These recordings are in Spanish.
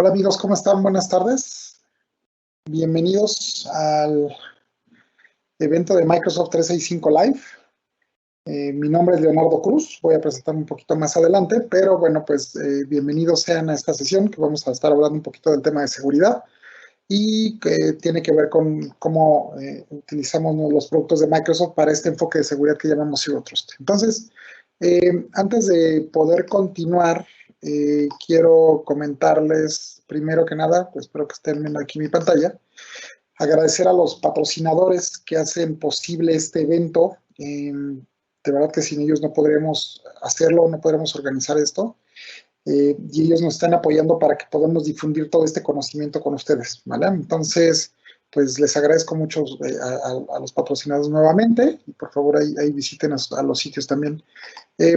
Hola amigos, ¿cómo están? Buenas tardes. Bienvenidos al evento de Microsoft 365 Live. Mi nombre es Leonardo Cruz, voy a presentar un poquito más adelante, pero bueno, pues bienvenidos sean a esta sesión que vamos a estar hablando un poquito del tema de seguridad y que tiene que ver con cómo utilizamos los productos de Microsoft para este enfoque de seguridad que llamamos Zero Trust. Entonces, antes de poder continuar, quiero comentarles, primero que nada, pues espero que estén viendo aquí mi pantalla, agradecer a los patrocinadores que hacen posible este evento. De verdad que sin ellos no podríamos hacerlo, no podríamos organizar esto. Y ellos nos están apoyando para que podamos difundir todo este conocimiento con ustedes, ¿vale? Entonces, pues les agradezco mucho a los patrocinadores nuevamente y por favor ahí visiten a los sitios también.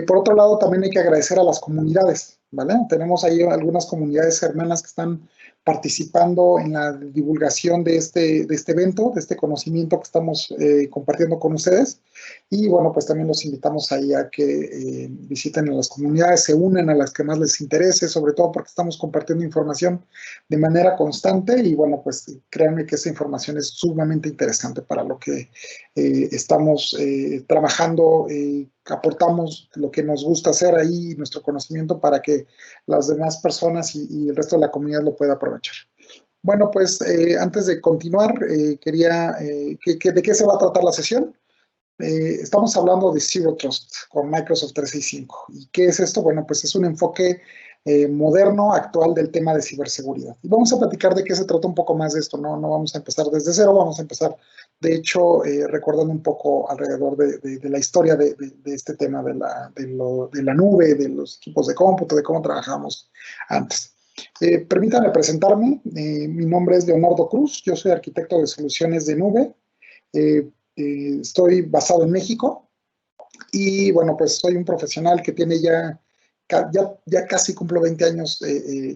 Por otro lado, también hay que agradecer a las comunidades, ¿vale? Tenemos ahí algunas comunidades hermanas que están participando en la divulgación de este evento, de este conocimiento que estamos compartiendo con ustedes. Y bueno, pues también los invitamos ahí a que visiten a las comunidades, se unen a las que más les interese, sobre todo porque estamos compartiendo información de manera constante y bueno, pues créanme que esa información es sumamente interesante para lo que estamos trabajando, aportamos lo que nos gusta hacer ahí, nuestro conocimiento para que las demás personas y el resto de la comunidad lo pueda aprovechar. Bueno, pues antes de continuar, quería, ¿de qué se va a tratar la sesión? Estamos hablando de Zero Trust con Microsoft 365. ¿Y qué es esto? Bueno, pues es un enfoque moderno, actual del tema de ciberseguridad. Y vamos a platicar de qué se trata un poco más de esto. No vamos a empezar desde cero, vamos a empezar, de hecho, recordando un poco alrededor de la historia de este tema de la nube, de los equipos de cómputo, de cómo trabajamos antes. Permítanme presentarme. Mi nombre es Leonardo Cruz, yo soy arquitecto de soluciones de nube. Estoy basado en México y bueno, pues soy un profesional que tiene ya casi cumplo 20 años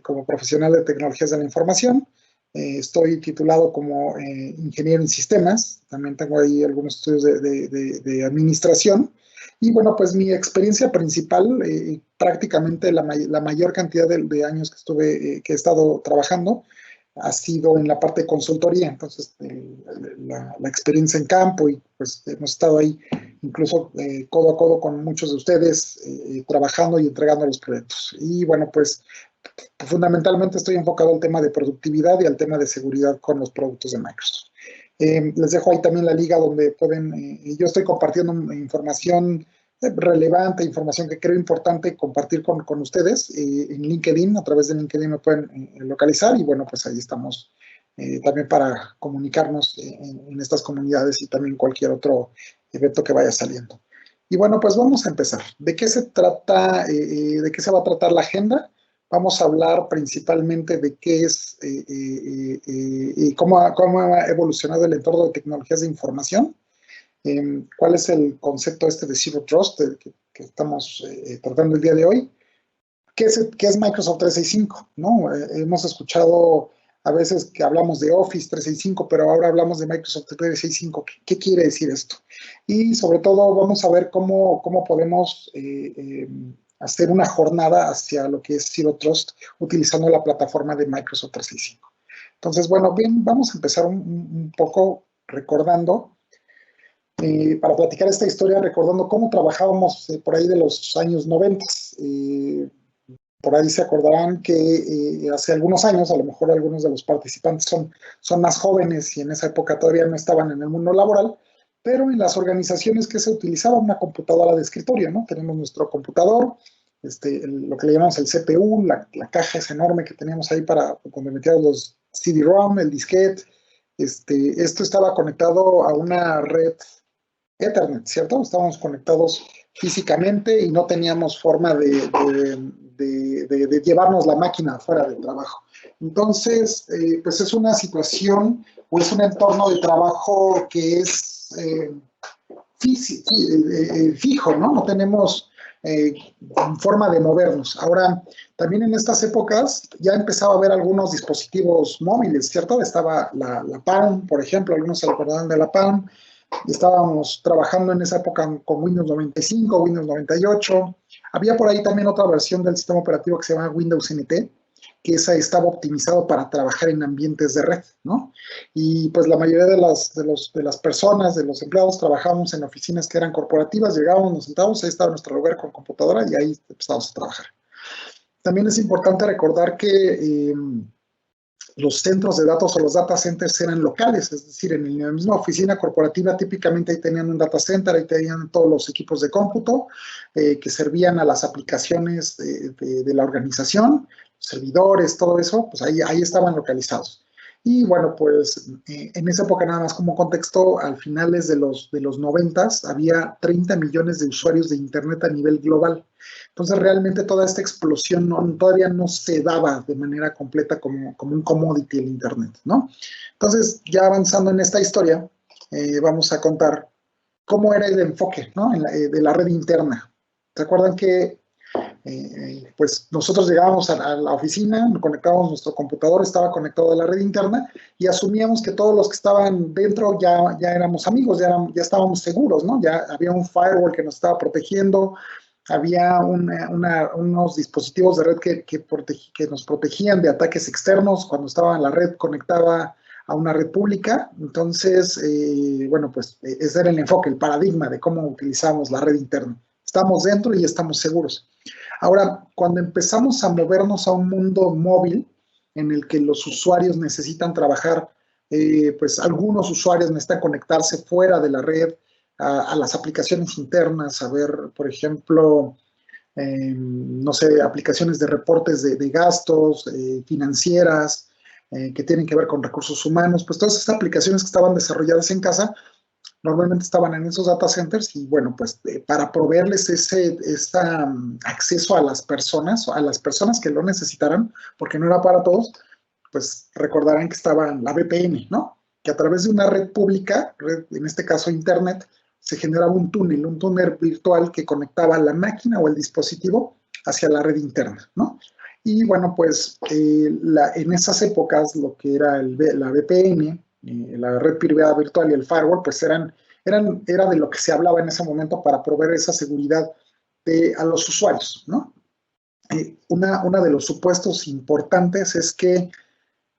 como profesional de tecnologías de la información. Estoy titulado como ingeniero en sistemas, también tengo ahí algunos estudios de administración. Y bueno, pues mi experiencia principal, prácticamente la mayor cantidad de años que he estado trabajando, ha sido en la parte de consultoría. Entonces, la experiencia en campo y pues hemos estado ahí incluso codo a codo con muchos de ustedes trabajando y entregando los proyectos. Y bueno, pues fundamentalmente estoy enfocado al tema de productividad y al tema de seguridad con los productos de Microsoft. Les dejo ahí también la liga donde pueden, yo estoy compartiendo información relevante, información que creo importante compartir con ustedes en LinkedIn. A través de LinkedIn me pueden localizar y bueno, pues ahí estamos también para comunicarnos en estas comunidades y también cualquier otro evento que vaya saliendo. Y bueno, pues vamos a empezar. ¿De qué se trata, de qué se va a tratar la agenda? Vamos a hablar principalmente de qué es y cómo ha evolucionado el entorno de tecnologías de información. ¿Cuál es el concepto de Zero Trust que estamos tratando el día de hoy? ¿Qué es Microsoft 365? ¿No? Hemos escuchado a veces que hablamos de Office 365, pero ahora hablamos de Microsoft 365. ¿Qué quiere decir esto? Y sobre todo vamos a ver cómo podemos hacer una jornada hacia lo que es Zero Trust utilizando la plataforma de Microsoft 365. Entonces, bueno, bien, vamos a empezar un poco recordando para platicar esta historia, recordando cómo trabajábamos por ahí de los años 90. Por ahí se acordarán que hace algunos años, a lo mejor algunos de los participantes son más jóvenes y en esa época todavía no estaban en el mundo laboral, pero en las organizaciones que se utilizaba una computadora de escritorio, ¿no? Tenemos nuestro computador, lo que le llamamos el CPU, la caja es enorme que teníamos ahí para donde metíamos los CD-ROM, el disquete. Esto estaba conectado a una red Ethernet, ¿cierto? Estábamos conectados físicamente y no teníamos forma de llevarnos la máquina fuera del trabajo. Entonces, pues es una situación o es un entorno de trabajo que es fijo, ¿no? No tenemos forma de movernos. Ahora, también en estas épocas ya empezaba a haber algunos dispositivos móviles, ¿cierto? Estaba la Palm, por ejemplo, algunos se acordarán de la Palm. Estábamos trabajando en esa época con Windows 95, Windows 98. Había por ahí también otra versión del sistema operativo que se llama Windows NT. que esa estaba optimizado para trabajar en ambientes de red, ¿no? Y pues la mayoría de las personas, de los empleados, trabajábamos en oficinas que eran corporativas, llegábamos, nos sentábamos, ahí estaba nuestro lugar con computadora y ahí empezábamos a trabajar. También es importante recordar que los centros de datos o los data centers eran locales, es decir, en la misma oficina corporativa típicamente ahí tenían un data center, ahí tenían todos los equipos de cómputo que servían a las aplicaciones de la organización, servidores, todo eso, pues ahí estaban localizados. Y bueno, pues en esa época, nada más como contexto, al finales de los 90s había 30 millones de usuarios de Internet a nivel global. Entonces, realmente toda esta explosión todavía no se daba de manera completa como un commodity el Internet, ¿no? Entonces, ya avanzando en esta historia, vamos a contar cómo era el enfoque, ¿no? De la red interna. ¿Se acuerdan que pues nosotros llegábamos a la oficina, conectábamos nuestro computador, estaba conectado a la red interna y asumíamos que todos los que estaban dentro ya éramos amigos, ya estábamos seguros, ¿no? Ya había un firewall que nos estaba protegiendo, había unos dispositivos de red que nos protegían de ataques externos cuando estaba en la red conectada a una red pública. Entonces, bueno, pues ese era el enfoque, el paradigma de cómo utilizamos la red interna. Estamos dentro y estamos seguros. Ahora, cuando empezamos a movernos a un mundo móvil en el que los usuarios necesitan trabajar, pues algunos usuarios necesitan conectarse fuera de la red, a las aplicaciones internas, a ver, por ejemplo, no sé, aplicaciones de reportes de gastos, financieras, que tienen que ver con recursos humanos, pues todas esas aplicaciones que estaban desarrolladas en casa, normalmente estaban en esos data centers y bueno, pues para proveerles ese acceso a las personas que lo necesitaran, porque no era para todos, pues recordarán que estaba la VPN, ¿no? Que a través de una red pública, en este caso Internet, se generaba un túnel virtual que conectaba la máquina o el dispositivo hacia la red interna, ¿no? Y bueno, pues en esas épocas lo que era la VPN, la red privada virtual y el firewall, pues era de lo que se hablaba en ese momento para proveer esa seguridad a los usuarios, ¿no? Una de los supuestos importantes es que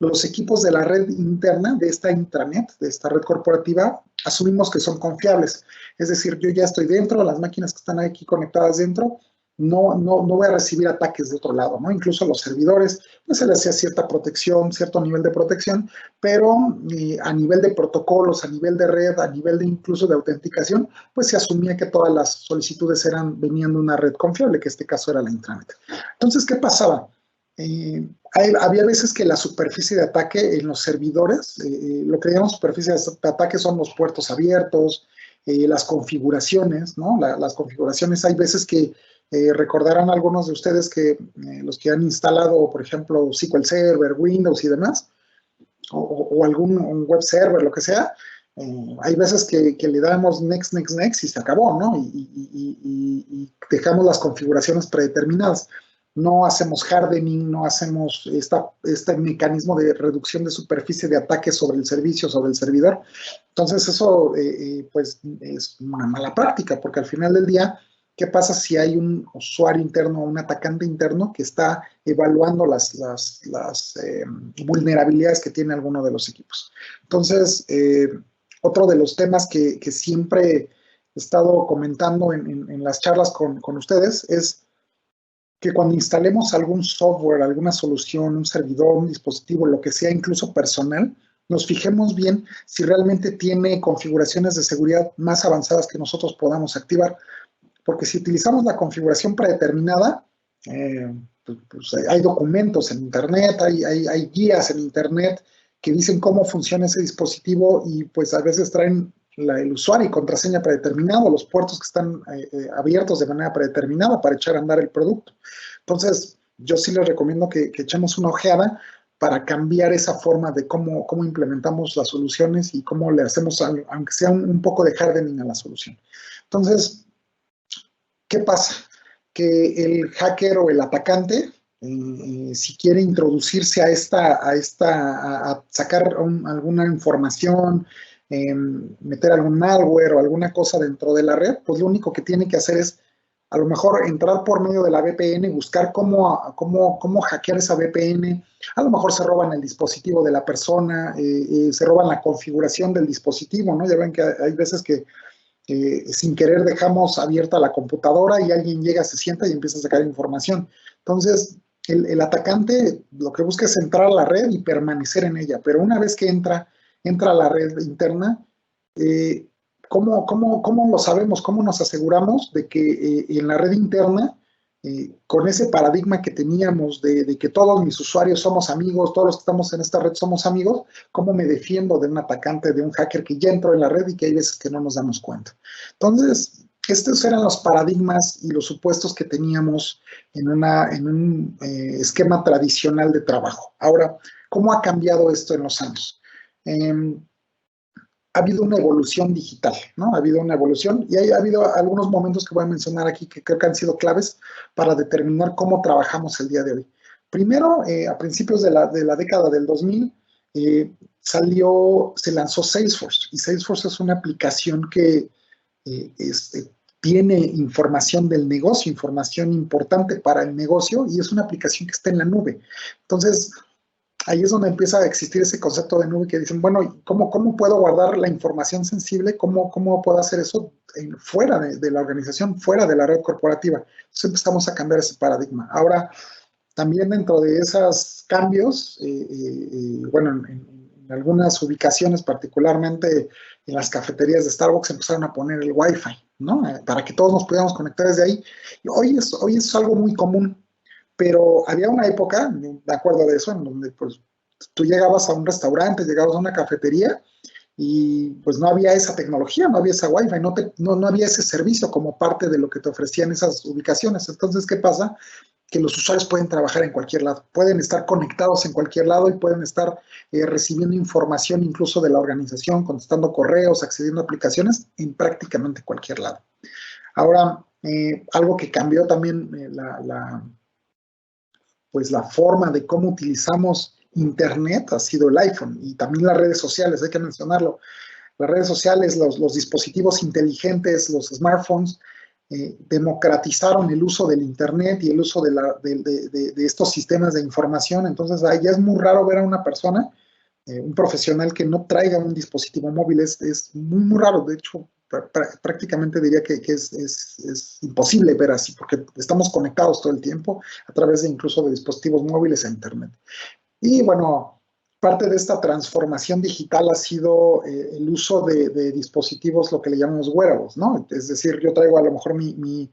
los equipos de la red interna, de esta intranet, de esta red corporativa, asumimos que son confiables. Es decir, yo ya estoy dentro, las máquinas que están aquí conectadas dentro, no voy a recibir ataques de otro lado, ¿no? Incluso los servidores, pues se les hacía cierta protección, cierto nivel de protección, pero a nivel de protocolos, a nivel de red, a nivel de incluso de autenticación, pues se asumía que todas las solicitudes venían de una red confiable, que en este caso era la intranet. Entonces, ¿qué pasaba? Había veces que la superficie de ataque en los servidores, lo que llamamos superficie de ataque son los puertos abiertos, las configuraciones, ¿no? Las configuraciones, hay veces que recordarán algunos de ustedes que los que han instalado, por ejemplo, SQL Server, Windows y demás, o algún web server, lo que sea, hay veces que le damos next, next, next y se acabó, ¿no? Y dejamos las configuraciones predeterminadas. No hacemos hardening, no hacemos este mecanismo de reducción de superficie de ataque sobre el servicio, sobre el servidor. Entonces eso pues es una mala práctica, porque al final del día, ¿qué pasa si hay un usuario interno o un atacante interno que está evaluando las vulnerabilidades que tiene alguno de los equipos? Entonces, otro de los temas que siempre he estado comentando en las charlas con ustedes es que cuando instalemos algún software, alguna solución, un servidor, un dispositivo, lo que sea, incluso personal, nos fijemos bien si realmente tiene configuraciones de seguridad más avanzadas que nosotros podamos activar. Porque si utilizamos la configuración predeterminada, pues hay documentos en Internet, hay guías en Internet que dicen cómo funciona ese dispositivo y pues a veces traen el usuario y contraseña predeterminado, los puertos que están abiertos de manera predeterminada para echar a andar el producto. Entonces, yo sí les recomiendo que echemos una ojeada para cambiar esa forma de cómo implementamos las soluciones y cómo le hacemos, aunque sea un poco de hardening a la solución. Entonces, ¿qué pasa? Que el hacker o el atacante, si quiere introducirse a sacar alguna información, meter algún malware o alguna cosa dentro de la red, pues lo único que tiene que hacer es a lo mejor entrar por medio de la VPN, buscar cómo hackear esa VPN, a lo mejor se roban el dispositivo de la persona, se roban la configuración del dispositivo, ¿no? Ya ven que hay veces que sin querer dejamos abierta la computadora y alguien llega, se sienta y empieza a sacar información. Entonces, el atacante lo que busca es entrar a la red y permanecer en ella, pero una vez que entra a la red interna, ¿cómo lo sabemos? ¿Cómo nos aseguramos de que en la red interna, con ese paradigma que teníamos de que todos mis usuarios somos amigos, todos los que estamos en esta red somos amigos, cómo me defiendo de un atacante, de un hacker que ya entró en la red y que hay veces que no nos damos cuenta? Entonces, estos eran los paradigmas y los supuestos que teníamos en un esquema tradicional de trabajo. Ahora, ¿cómo ha cambiado esto en los años? Ha habido una evolución digital, ¿no? Ha habido una evolución y ha habido algunos momentos que voy a mencionar aquí que creo que han sido claves para determinar cómo trabajamos el día de hoy. Primero, a principios de la década del 2000, se lanzó Salesforce, y Salesforce es una aplicación que tiene información del negocio, información importante para el negocio, y es una aplicación que está en la nube. Entonces, ahí es donde empieza a existir ese concepto de nube que dicen, bueno, ¿cómo puedo guardar la información sensible? ¿Cómo puedo hacer eso fuera de la organización, fuera de la red corporativa? Entonces empezamos a cambiar ese paradigma. Ahora, también dentro de esos cambios, bueno, en algunas ubicaciones, particularmente en las cafeterías de Starbucks, empezaron a poner el Wi-Fi, ¿no? Para que todos nos pudiéramos conectar desde ahí. Y hoy es algo muy común. Pero había una época, de acuerdo de eso, en donde pues tú llegabas a un restaurante, llegabas a una cafetería y pues no había esa tecnología, no había esa Wi-Fi, no había ese servicio como parte de lo que te ofrecían esas ubicaciones. Entonces, ¿qué pasa? Que los usuarios pueden trabajar en cualquier lado, pueden estar conectados en cualquier lado y pueden estar recibiendo información incluso de la organización, contestando correos, accediendo a aplicaciones en prácticamente cualquier lado. Ahora, algo que cambió también pues la forma de cómo utilizamos Internet ha sido el iPhone, y también las redes sociales, hay que mencionarlo. Las redes sociales, los dispositivos inteligentes, los smartphones, democratizaron el uso del Internet y el uso de estos sistemas de información. Entonces, ya es muy raro ver a una persona, un profesional, que no traiga un dispositivo móvil. Es muy, muy raro. De hecho, prácticamente diría que es imposible ver así, porque estamos conectados todo el tiempo a través de incluso de dispositivos móviles a Internet. Y bueno, parte de esta transformación digital ha sido el uso de dispositivos, lo que le llamamos wearables, ¿no? Es decir, yo traigo a lo mejor mi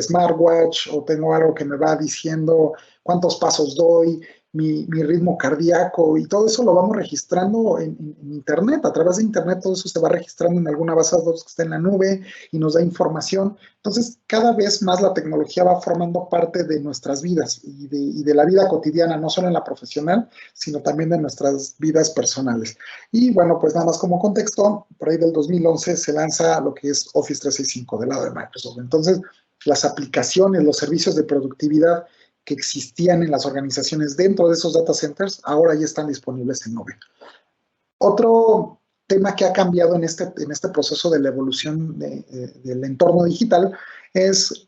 smartwatch, o tengo algo que me va diciendo cuántos pasos doy, mi ritmo cardíaco, y todo eso lo vamos registrando en Internet. A través de Internet todo eso se va registrando en alguna base de datos que está en la nube y nos da información. Entonces, cada vez más la tecnología va formando parte de nuestras vidas y de la vida cotidiana, no solo en la profesional, sino también de nuestras vidas personales. Y bueno, pues nada más como contexto, por ahí del 2011 se lanza lo que es Office 365 del lado de Microsoft. Entonces, las aplicaciones, los servicios de productividad que existían en las organizaciones dentro de esos data centers, ahora ya están disponibles en nube. Otro tema que ha cambiado en este proceso de la evolución del entorno digital es: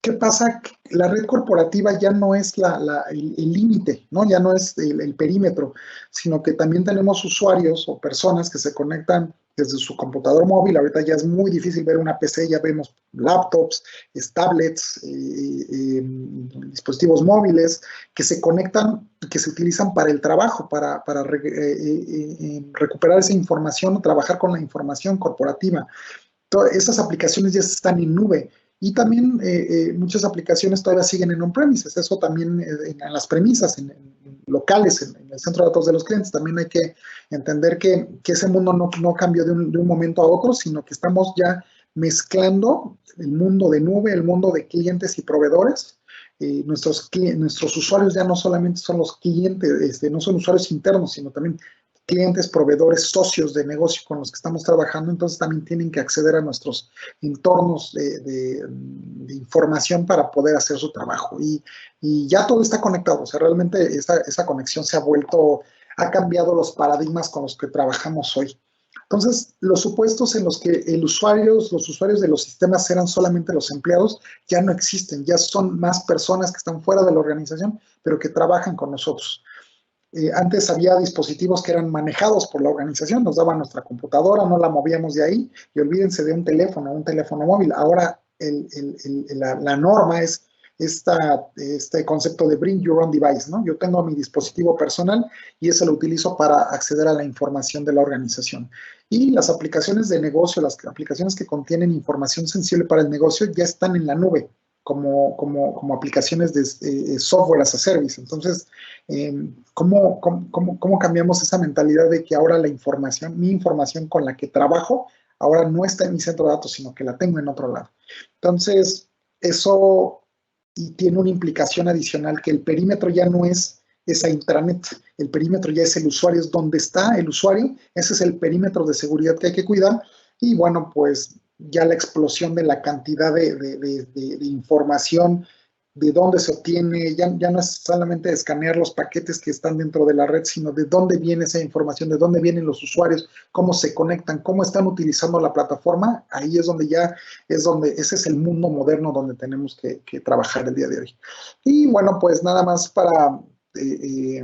¿qué pasa? La red corporativa ya no es el límite, ¿no? Ya no es el perímetro, sino que también tenemos usuarios o personas que se conectan desde su computador móvil. Ahorita ya es muy difícil ver una PC, ya vemos laptops, tablets, dispositivos móviles que se conectan y que se utilizan para el trabajo, para recuperar esa información o trabajar con la información corporativa. Todas esas aplicaciones ya están en nube. Y también muchas aplicaciones todavía siguen en on-premises. Eso también en las premisas, en locales, en el centro de datos de los clientes. También hay que entender que ese mundo no cambió de un momento a otro, sino que estamos ya mezclando el mundo de nube, el mundo de clientes y proveedores. Nuestros usuarios ya no solamente son los clientes, no son usuarios internos, sino también clientes, proveedores, socios de negocio con los que estamos trabajando. Entonces también tienen que acceder a nuestros entornos de información para poder hacer su trabajo. Y ya todo está conectado. O sea, realmente esa conexión ha cambiado los paradigmas con los que trabajamos hoy. Entonces, los supuestos en los que los usuarios de los sistemas eran solamente los empleados, ya no existen, ya son más personas que están fuera de la organización, pero que trabajan con nosotros. Antes había dispositivos que eran manejados por la organización, nos daban nuestra computadora, no la movíamos de ahí, y olvídense de un teléfono móvil. Ahora la norma es este concepto de bring your own device, ¿no? Yo tengo mi dispositivo personal y ese lo utilizo para acceder a la información de la organización. Y las aplicaciones de negocio, las aplicaciones que contienen información sensible para el negocio ya están en la nube como aplicaciones de software as a service. Entonces, ¿cómo cambiamos esa mentalidad de que ahora mi información con la que trabajo, ahora no está en mi centro de datos, sino que la tengo en otro lado? Entonces, eso tiene una implicación adicional, que el perímetro ya no es esa intranet, el perímetro ya es el usuario, es donde está el usuario, ese es el perímetro de seguridad que hay que cuidar. Y bueno, pues ya la explosión de la cantidad de información, de dónde se obtiene, ya no es solamente escanear los paquetes que están dentro de la red, sino de dónde viene esa información, de dónde vienen los usuarios, cómo se conectan, cómo están utilizando la plataforma. Ahí es donde ese es el mundo moderno donde tenemos que trabajar el día de hoy. Y bueno, pues nada más para... les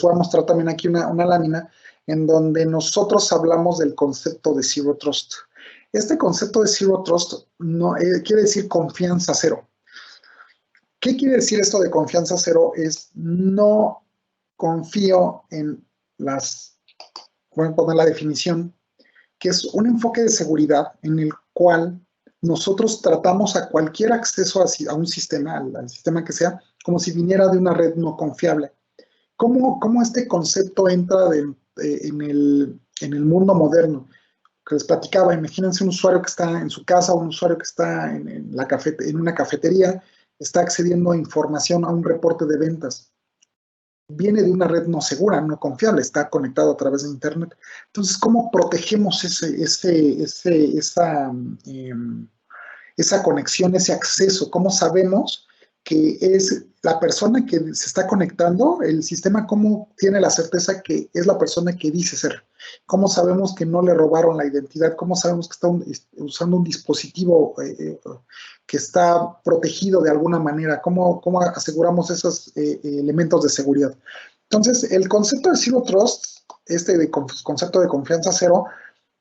voy a mostrar también aquí una lámina en donde nosotros hablamos del concepto de Zero Trust. Este concepto de Zero Trust quiere decir confianza cero. ¿Qué quiere decir esto de confianza cero? Es no confío en voy a poner la definición, que es un enfoque de seguridad en el cual nosotros tratamos a cualquier acceso a un sistema, al sistema que sea, como si viniera de una red no confiable. ¿Cómo este concepto entra en el mundo moderno? Que les platicaba, imagínense un usuario que está en su casa, un usuario que está en una cafetería, está accediendo a información, a un reporte de ventas. Viene de una red no segura, no confiable, está conectado a través de Internet. Entonces, ¿cómo protegemos esa conexión, ese acceso? ¿Cómo sabemos que es la persona que se está conectando, el sistema, cómo tiene la certeza que es la persona que dice ser? ¿Cómo sabemos que no le robaron la identidad? ¿Cómo sabemos que está usando un dispositivo que está protegido de alguna manera? ¿Cómo aseguramos esos elementos de seguridad? Entonces, el concepto de Zero Trust, concepto de confianza cero,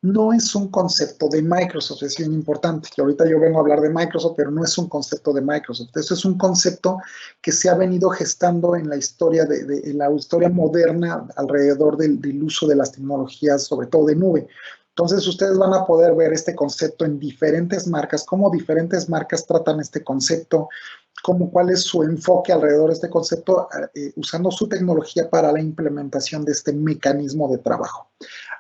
no es un concepto de Microsoft, es bien importante, que ahorita yo vengo a hablar de Microsoft, pero no es un concepto de Microsoft. Eso es un concepto que se ha venido gestando en la historia, en la historia moderna alrededor del uso de las tecnologías, sobre todo de nube. Entonces, ustedes van a poder ver este concepto en diferentes marcas, cómo diferentes marcas tratan este concepto, cuál es su enfoque alrededor de este concepto, usando su tecnología para la implementación de este mecanismo de trabajo.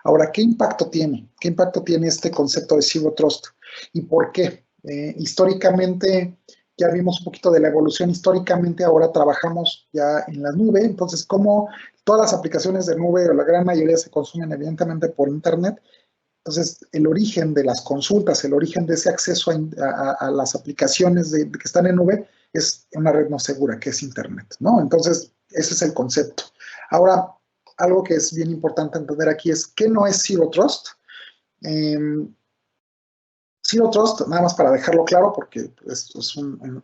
Ahora, ¿qué impacto tiene? ¿Qué impacto tiene este concepto de Zero Trust? ¿Y por qué? Históricamente, ya vimos un poquito de la evolución. Históricamente, ahora trabajamos ya en la nube. Entonces, como todas las aplicaciones de nube, o la gran mayoría, se consumen evidentemente por Internet. Entonces, el origen de las consultas, el origen de ese acceso a las aplicaciones que están en nube es una red no segura, que es Internet, ¿no? Entonces, ese es el concepto. Ahora, algo que es bien importante entender aquí es ¿qué no es Zero Trust? Zero Trust, nada más para dejarlo claro, porque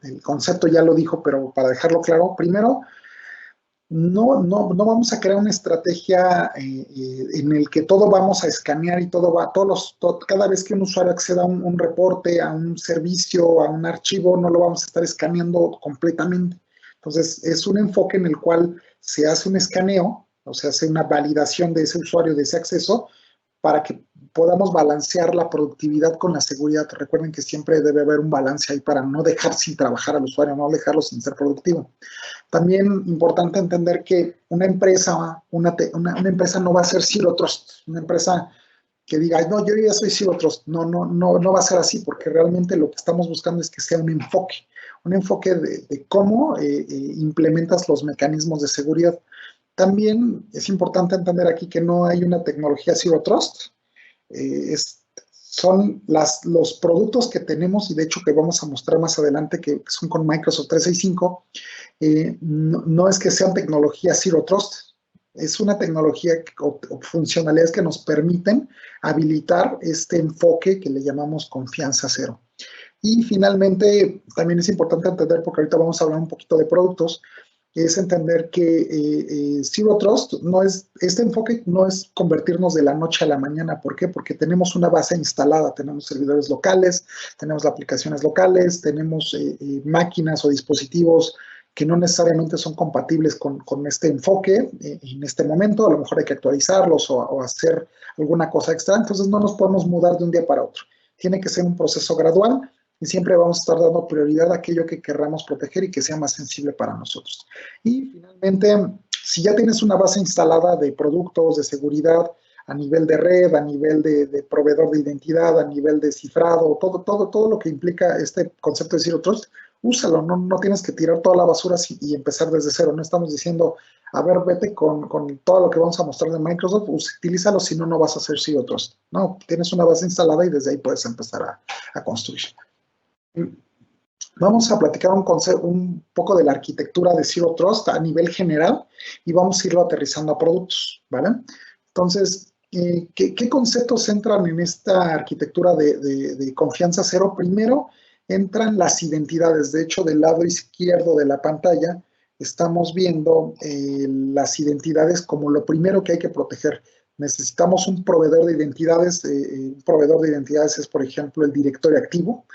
el concepto ya lo dijo, pero para dejarlo claro, primero, no vamos a crear una estrategia en el que todo vamos a escanear y cada vez que un usuario acceda a un reporte, a un servicio, a un archivo, no lo vamos a estar escaneando completamente. Entonces, es un enfoque en el cual se hace un escaneo, o sea, hace una validación de ese usuario, de ese acceso, para que podamos balancear la productividad con la seguridad. Recuerden que siempre debe haber un balance ahí para no dejar sin trabajar al usuario, no dejarlo sin ser productivo. También importante entender que una empresa no va a ser Zero Trust. Una empresa que diga, no, yo ya soy Zero Trust. No va a ser así, porque realmente lo que estamos buscando es que sea un enfoque de cómo implementas los mecanismos de seguridad. También es importante entender aquí que no hay una tecnología Zero Trust. Son los productos que tenemos, y de hecho que vamos a mostrar más adelante, que son con Microsoft 365, no es que sean tecnología Zero Trust. es una tecnología o funcionalidades que nos permiten habilitar este enfoque que le llamamos confianza cero. Y finalmente, también es importante entender, porque ahorita vamos a hablar un poquito de productos, es entender que Zero Trust este enfoque no es convertirnos de la noche a la mañana. ¿Por qué? Porque tenemos una base instalada, tenemos servidores locales, tenemos aplicaciones locales, tenemos máquinas o dispositivos que no necesariamente son compatibles con este enfoque en este momento. A lo mejor hay que actualizarlos o hacer alguna cosa extra, entonces no nos podemos mudar de un día para otro. Tiene que ser un proceso gradual y siempre vamos a estar dando prioridad a aquello que querramos proteger y que sea más sensible para nosotros. Y finalmente, si ya tienes una base instalada de productos, de seguridad, a nivel de red, a nivel de proveedor de identidad, a nivel de cifrado, todo lo que implica este concepto de Zero Trust, úsalo, no tienes que tirar toda la basura y empezar desde cero. No estamos diciendo, a ver, vete con todo lo que vamos a mostrar de Microsoft, utilízalo, si no, no vas a hacer Zero Trust. No, tienes una base instalada y desde ahí puedes empezar a construir. Vamos a platicar un poco de la arquitectura de Zero Trust a nivel general y vamos a irlo aterrizando a productos, ¿vale? Entonces, ¿qué conceptos entran en esta arquitectura de confianza cero? Primero, entran las identidades. De hecho, del lado izquierdo de la pantalla estamos viendo las identidades como lo primero que hay que proteger. Necesitamos un proveedor de identidades. Un proveedor de identidades es, por ejemplo, el directorio activo,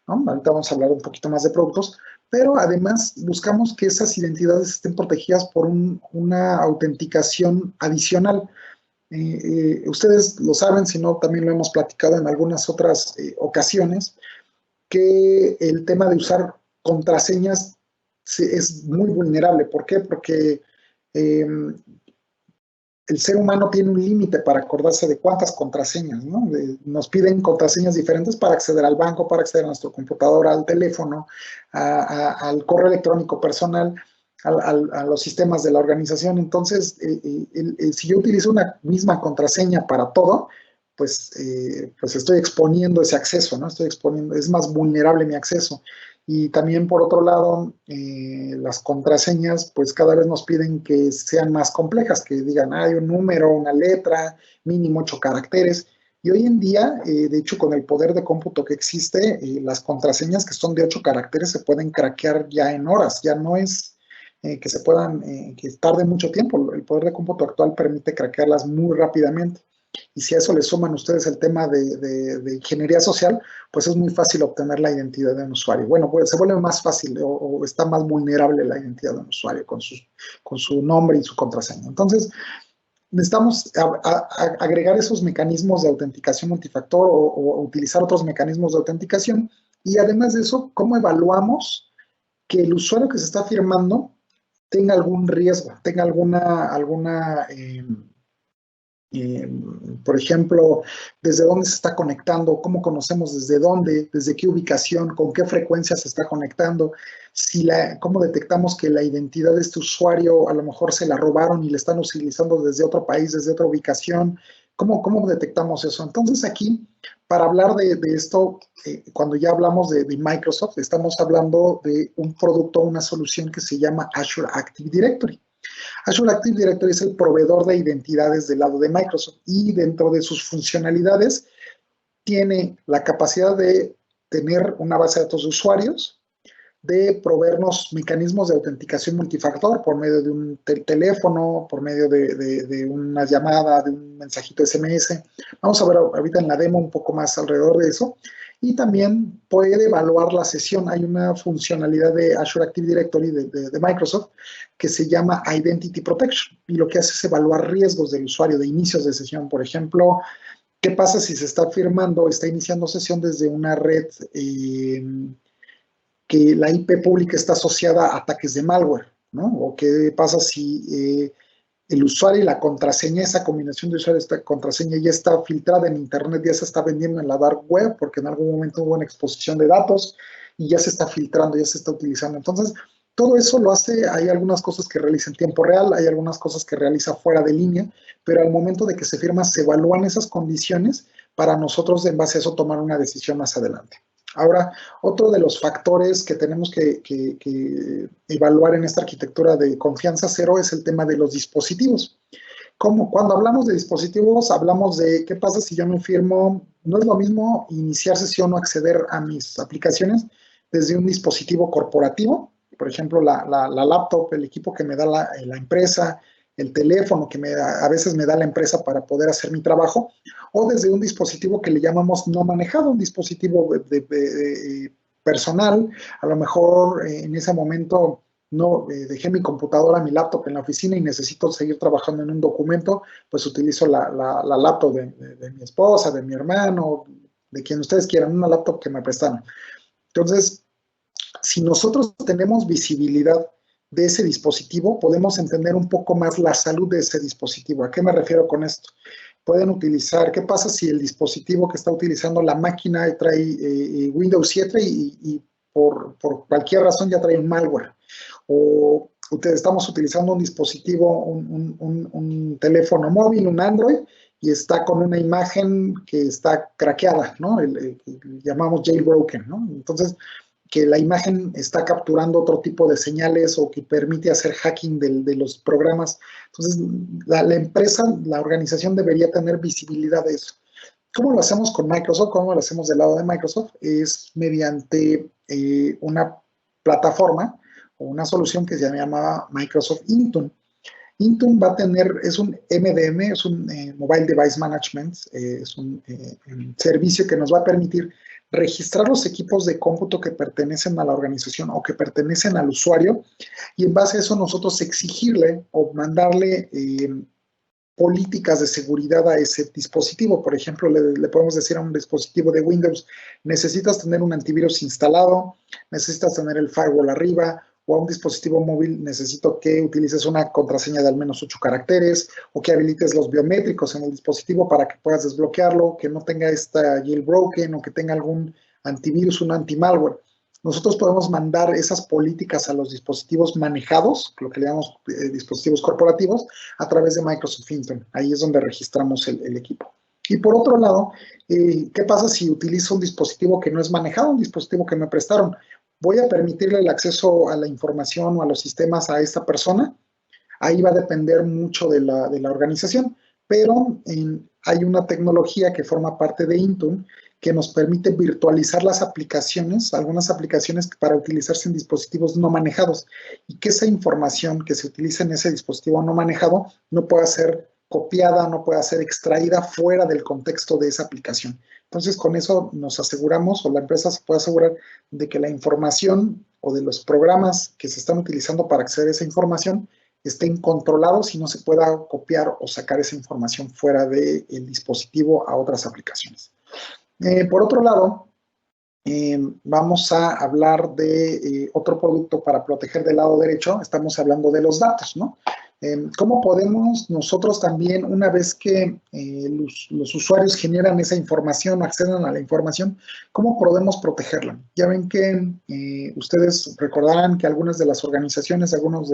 ¿no? Ahorita vamos a hablar un poquito más de productos, pero además buscamos que esas identidades estén protegidas por una autenticación adicional. Ustedes lo saben, si no, también lo hemos platicado en algunas otras ocasiones, que el tema de usar contraseñas es muy vulnerable. ¿Por qué? Porque el ser humano tiene un límite para acordarse de cuántas contraseñas, ¿no? Nos piden contraseñas diferentes para acceder al banco, para acceder a nuestro computadora, al teléfono, al correo electrónico personal, a los sistemas de la organización. Entonces, si yo utilizo una misma contraseña para todo, pues estoy exponiendo ese acceso, ¿no? Es más vulnerable mi acceso. Y también, por otro lado, las contraseñas, pues cada vez nos piden que sean más complejas, que digan, hay un número, una letra, mínimo 8 caracteres. Y hoy en día, de hecho, con el poder de cómputo que existe, las contraseñas que son de 8 caracteres se pueden craquear ya en horas. Ya no es que se puedan, que tarde mucho tiempo. El poder de cómputo actual permite craquearlas muy rápidamente. Y si a eso le suman ustedes el tema de ingeniería social, pues es muy fácil obtener la identidad de un usuario. Bueno, pues se vuelve más fácil o está más vulnerable la identidad de un usuario con su nombre y su contraseña. Entonces, necesitamos agregar esos mecanismos de autenticación multifactor o utilizar otros mecanismos de autenticación. Y además de eso, ¿cómo evaluamos que el usuario que se está firmando tenga algún riesgo, tenga alguna por ejemplo, desde dónde se está conectando, cómo conocemos desde dónde, desde qué ubicación, con qué frecuencia se está conectando, cómo detectamos que la identidad de este usuario a lo mejor se la robaron y la están utilizando desde otro país, desde otra ubicación, cómo detectamos eso. Entonces aquí, para hablar de esto, cuando ya hablamos de Microsoft, estamos hablando de un producto, una solución que se llama Azure Active Directory. Azure Active Directory es el proveedor de identidades del lado de Microsoft y dentro de sus funcionalidades tiene la capacidad de tener una base de datos de usuarios, de proveernos mecanismos de autenticación multifactor por medio de un teléfono, por medio de una llamada, de un mensajito SMS. Vamos a ver ahorita en la demo un poco más alrededor de eso. Y también puede evaluar la sesión. Hay una funcionalidad de Azure Active Directory de Microsoft que se llama Identity Protection. Y lo que hace es evaluar riesgos del usuario de inicios de sesión. Por ejemplo, ¿qué pasa si se está firmando, está iniciando sesión desde una red que la IP pública está asociada a ataques de malware, ¿no? O qué pasa si el usuario y la contraseña, esa combinación de usuario y contraseña ya está filtrada en Internet, ya se está vendiendo en la dark web porque en algún momento hubo una exposición de datos y ya se está filtrando, ya se está utilizando. Entonces, todo eso lo hace, hay algunas cosas que realiza en tiempo real, hay algunas cosas que realiza fuera de línea, pero al momento de que se firma se evalúan esas condiciones para nosotros en base a eso tomar una decisión más adelante. Ahora, otro de los factores que tenemos que evaluar en esta arquitectura de confianza cero es el tema de los dispositivos. Cuando hablamos de dispositivos, hablamos de qué pasa si yo me firmo. No es lo mismo iniciar sesión o acceder a mis aplicaciones desde un dispositivo corporativo, por ejemplo, la laptop, el equipo que me da la empresa, el teléfono que a veces me da la empresa para poder hacer mi trabajo, o desde un dispositivo que le llamamos no manejado, un dispositivo personal. A lo mejor en ese momento no dejé mi computadora, mi laptop en la oficina y necesito seguir trabajando en un documento, pues utilizo la laptop de mi esposa, de mi hermano, de quien ustedes quieran, una laptop que me prestaron. Entonces, si nosotros tenemos visibilidad de ese dispositivo, podemos entender un poco más la salud de ese dispositivo. ¿A qué me refiero con esto? Pueden utilizar, ¿qué pasa si el dispositivo que está utilizando la máquina trae Windows 7 y por cualquier razón ya trae un malware? O estamos utilizando un dispositivo, un teléfono móvil, un Android, y está con una imagen que está craqueada, ¿no? Llamamos jailbroken, ¿no? Entonces, que la imagen está capturando otro tipo de señales o que permite hacer hacking de los programas. Entonces, la empresa, la organización debería tener visibilidad de eso. ¿Cómo lo hacemos con Microsoft? ¿Cómo lo hacemos del lado de Microsoft? Es mediante una plataforma o una solución que se llama Microsoft Intune. Intune va a tener, es un MDM, es un Mobile Device Management, es un servicio que nos va a permitir registrar los equipos de cómputo que pertenecen a la organización o que pertenecen al usuario, y en base a eso nosotros exigirle o mandarle políticas de seguridad a ese dispositivo. Por ejemplo, le podemos decir a un dispositivo de Windows, necesitas tener un antivirus instalado, necesitas tener el firewall arriba, o a un dispositivo móvil necesito que utilices una contraseña de al menos 8 caracteres, o que habilites los biométricos en el dispositivo para que puedas desbloquearlo, que no tenga esta jailbroken o que tenga algún antivirus, un anti-malware. Nosotros podemos mandar esas políticas a los dispositivos manejados, lo que le llamamos dispositivos corporativos, a través de Microsoft Intune. Ahí es donde registramos el equipo. Y por otro lado, ¿qué pasa si utilizo un dispositivo que no es manejado, un dispositivo que me prestaron? ¿Voy a permitirle el acceso a la información o a los sistemas a esta persona? Ahí va a depender mucho de la organización, pero hay una tecnología que forma parte de Intune que nos permite virtualizar las aplicaciones, algunas aplicaciones para utilizarse en dispositivos no manejados, y que esa información que se utiliza en ese dispositivo no manejado no pueda ser copiada, no pueda ser extraída fuera del contexto de esa aplicación. Entonces, con eso nos aseguramos, o la empresa se puede asegurar, de que la información o de los programas que se están utilizando para acceder a esa información estén controlados y no se pueda copiar o sacar esa información fuera del dispositivo a otras aplicaciones. Por otro lado, vamos a hablar de otro producto para proteger del lado derecho. Estamos hablando de los datos, ¿no? ¿Cómo podemos nosotros también, una vez que los usuarios generan esa información, acceden a la información, cómo podemos protegerla? Ya ven que ustedes recordarán que algunas de las organizaciones, algunos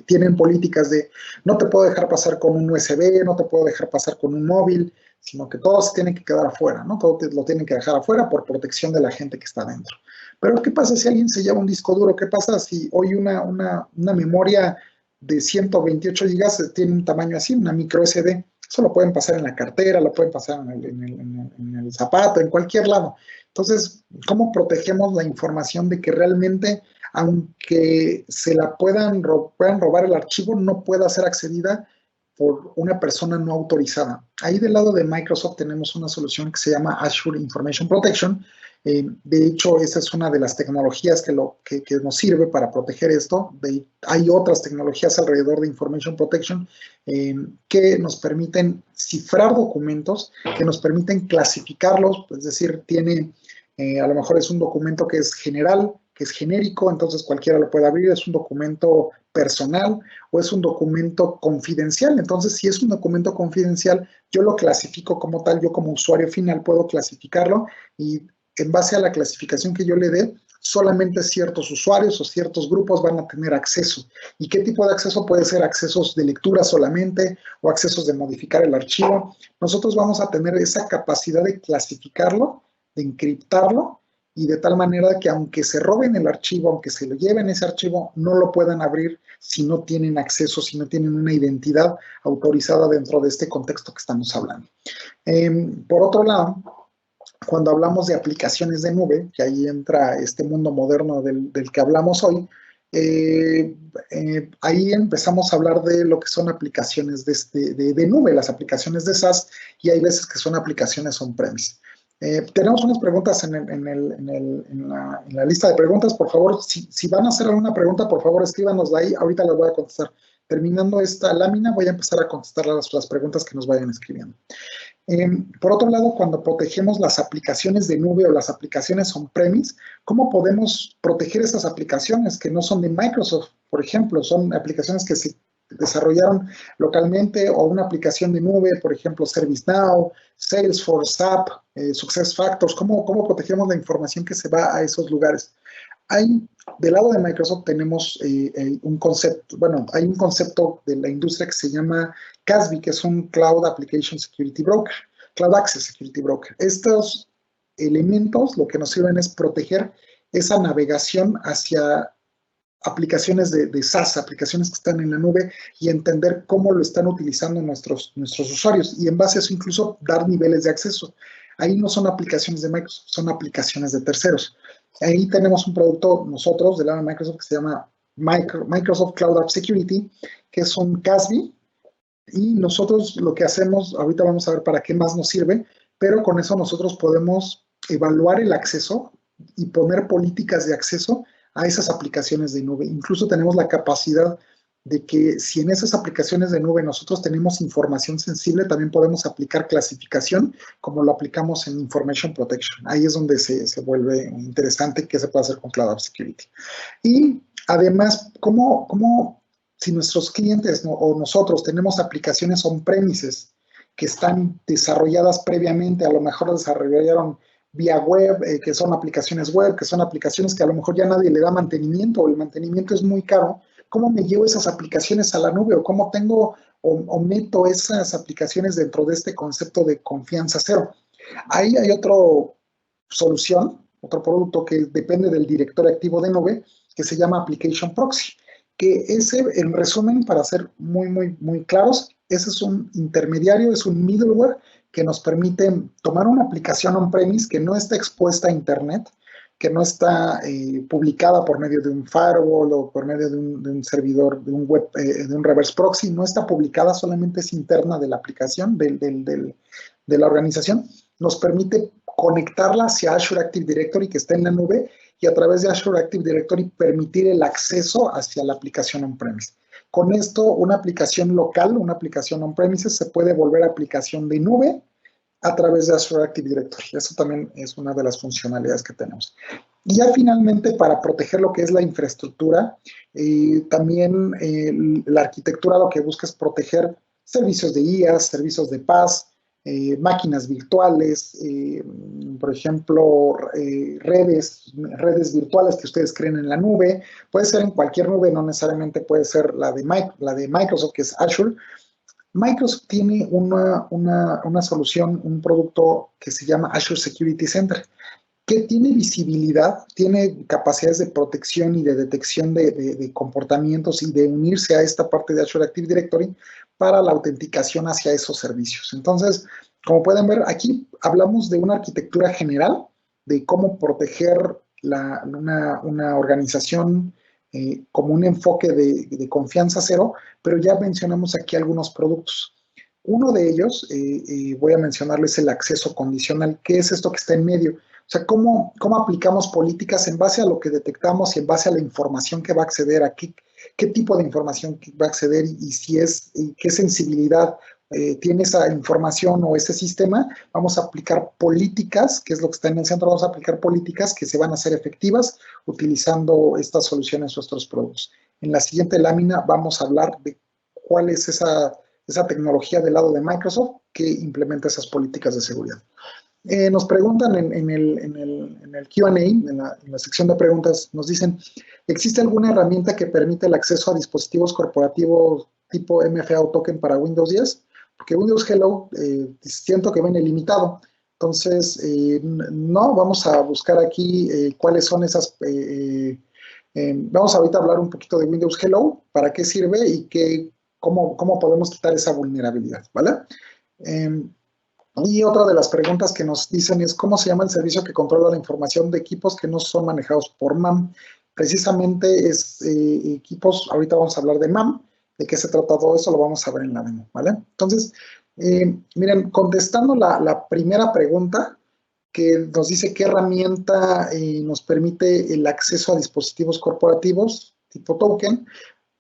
tienen políticas de no te puedo dejar pasar con un USB, no te puedo dejar pasar con un móvil, sino que todo se tiene que quedar afuera, ¿no? Todo lo tienen que dejar afuera por protección de la gente que está dentro. Pero ¿qué pasa si alguien se lleva un disco duro? ¿Qué pasa si hoy una memoria de 128 gigas tiene un tamaño así, una micro SD? Eso lo pueden pasar en la cartera, lo pueden pasar en el zapato, en cualquier lado. Entonces, ¿cómo protegemos la información de que realmente, aunque se la puedan robar el archivo, no pueda ser accedida por una persona no autorizada? Ahí del lado de Microsoft tenemos una solución que se llama Azure Information Protection. De hecho, esa es una de las tecnologías que nos sirve para proteger esto. Hay otras tecnologías alrededor de Information Protection que nos permiten cifrar documentos, que nos permiten clasificarlos, es decir, a lo mejor es un documento que es general, que es genérico, entonces cualquiera lo puede abrir, es un documento personal o es un documento confidencial. Entonces, si es un documento confidencial, yo lo clasifico como tal, yo como usuario final puedo clasificarlo, y en base a la clasificación que yo le dé, solamente ciertos usuarios o ciertos grupos van a tener acceso. ¿Y qué tipo de acceso? Puede ser accesos de lectura solamente o accesos de modificar el archivo. Nosotros vamos a tener esa capacidad de clasificarlo, de encriptarlo y de tal manera que aunque se roben el archivo, aunque se lo lleven ese archivo, no lo puedan abrir si no tienen acceso, si no tienen una identidad autorizada dentro de este contexto que estamos hablando. Por otro lado, cuando hablamos de aplicaciones de nube, que ahí entra este mundo moderno del que hablamos hoy, ahí empezamos a hablar de lo que son aplicaciones de nube, las aplicaciones de SaaS, y hay veces que son aplicaciones on-premise. Tenemos unas preguntas en la lista de preguntas. Por favor, si van a hacer alguna pregunta, por favor, escríbanos de ahí. Ahorita las voy a contestar. Terminando esta lámina, voy a empezar a contestar las preguntas que nos vayan escribiendo. Por otro lado, cuando protegemos las aplicaciones de nube o las aplicaciones on-premise, ¿cómo podemos proteger esas aplicaciones que no son de Microsoft? Por ejemplo, son aplicaciones que se desarrollaron localmente, o una aplicación de nube, por ejemplo, ServiceNow, Salesforce, SAP, SuccessFactors. ¿Cómo protegemos la información que se va a esos lugares? Del lado de Microsoft tenemos un concepto, bueno, hay un concepto de la industria que se llama CASB, que es un Cloud Application Security Broker, Cloud Access Security Broker. Estos elementos lo que nos sirven es proteger esa navegación hacia aplicaciones de SaaS, aplicaciones que están en la nube, y entender cómo lo están utilizando nuestros usuarios, y en base a eso incluso dar niveles de acceso. Ahí no son aplicaciones de Microsoft, son aplicaciones de terceros. Ahí tenemos un producto nosotros del lado de Microsoft que se llama Microsoft Cloud App Security, que es un CASB, y nosotros lo que hacemos, ahorita vamos a ver para qué más nos sirve, pero con eso nosotros podemos evaluar el acceso y poner políticas de acceso a esas aplicaciones de nube. Incluso tenemos la capacidad de que si en esas aplicaciones de nube nosotros tenemos información sensible, también podemos aplicar clasificación, como lo aplicamos en Information Protection. Ahí es donde se vuelve interesante qué se puede hacer con Cloud App Security. Y además, si nuestros clientes o nosotros tenemos aplicaciones on-premises que están desarrolladas previamente, a lo mejor desarrollaron vía web, que son aplicaciones web, que son aplicaciones que a lo mejor ya nadie le da mantenimiento, o el mantenimiento es muy caro, ¿cómo me llevo esas aplicaciones a la nube? ¿O cómo tengo o meto esas aplicaciones dentro de este concepto de confianza cero? Ahí hay otra solución, otro producto que depende del directorio activo de nube, que se llama Application Proxy, que ese, en resumen, para ser muy claros, ese es un intermediario, es un middleware que nos permite tomar una aplicación on-premise que no está expuesta a Internet, que no está publicada por medio de un firewall o por medio de un servidor, de un web, de un reverse proxy, no está publicada, solamente es interna de la aplicación, de la organización. Nos permite conectarla hacia Azure Active Directory, que está en la nube, y a través de Azure Active Directory permitir el acceso hacia la aplicación on-premise. Con esto, una aplicación local, una aplicación on-premises, se puede volver aplicación de nube a través de Azure Active Directory. Eso también es una de las funcionalidades que tenemos. Y ya finalmente, para proteger lo que es la infraestructura, también la arquitectura lo que busca es proteger servicios de IaaS, servicios de PaaS, máquinas virtuales, por ejemplo, redes virtuales que ustedes creen en la nube. Puede ser en cualquier nube, no necesariamente puede ser la de Microsoft, que es Azure. Microsoft tiene una solución, un producto que se llama Azure Security Center, que tiene visibilidad, tiene capacidades de protección y de detección de comportamientos, y de unirse a esta parte de Azure Active Directory para la autenticación hacia esos servicios. Entonces, como pueden ver, aquí hablamos de una arquitectura general de cómo proteger una organización como un enfoque de confianza cero, pero ya mencionamos aquí algunos productos. Uno de ellos, voy a mencionarles el acceso condicional. ¿Qué es esto que está en medio? O sea, ¿cómo aplicamos políticas en base a lo que detectamos y en base a la información que va a acceder? ¿A qué tipo de información va a acceder? Y si qué sensibilidad tiene esa información o ese sistema. Vamos a aplicar políticas, que es lo que está en el centro. Vamos a aplicar políticas que se van a hacer efectivas utilizando estas soluciones o estos productos. En la siguiente lámina vamos a hablar de cuál es esa tecnología del lado de Microsoft que implementa esas políticas de seguridad. Nos preguntan en el Q&A, en la sección de preguntas, nos dicen, ¿existe alguna herramienta que permite el acceso a dispositivos corporativos tipo MFA o token para Windows 10? Porque Windows Hello siento que viene limitado. Entonces, no, vamos a buscar aquí cuáles son esas. Vamos ahorita a hablar un poquito de Windows Hello, para qué sirve y cómo podemos quitar esa vulnerabilidad, ¿vale? Y otra de las preguntas que nos dicen es cómo se llama el servicio que controla la información de equipos que no son manejados por MAM. Precisamente es equipos, ahorita vamos a hablar de MAM, de qué se trata todo eso, lo vamos a ver en la demo, ¿vale? Entonces, miren, contestando la primera pregunta, que nos dice qué herramienta nos permite el acceso a dispositivos corporativos tipo token.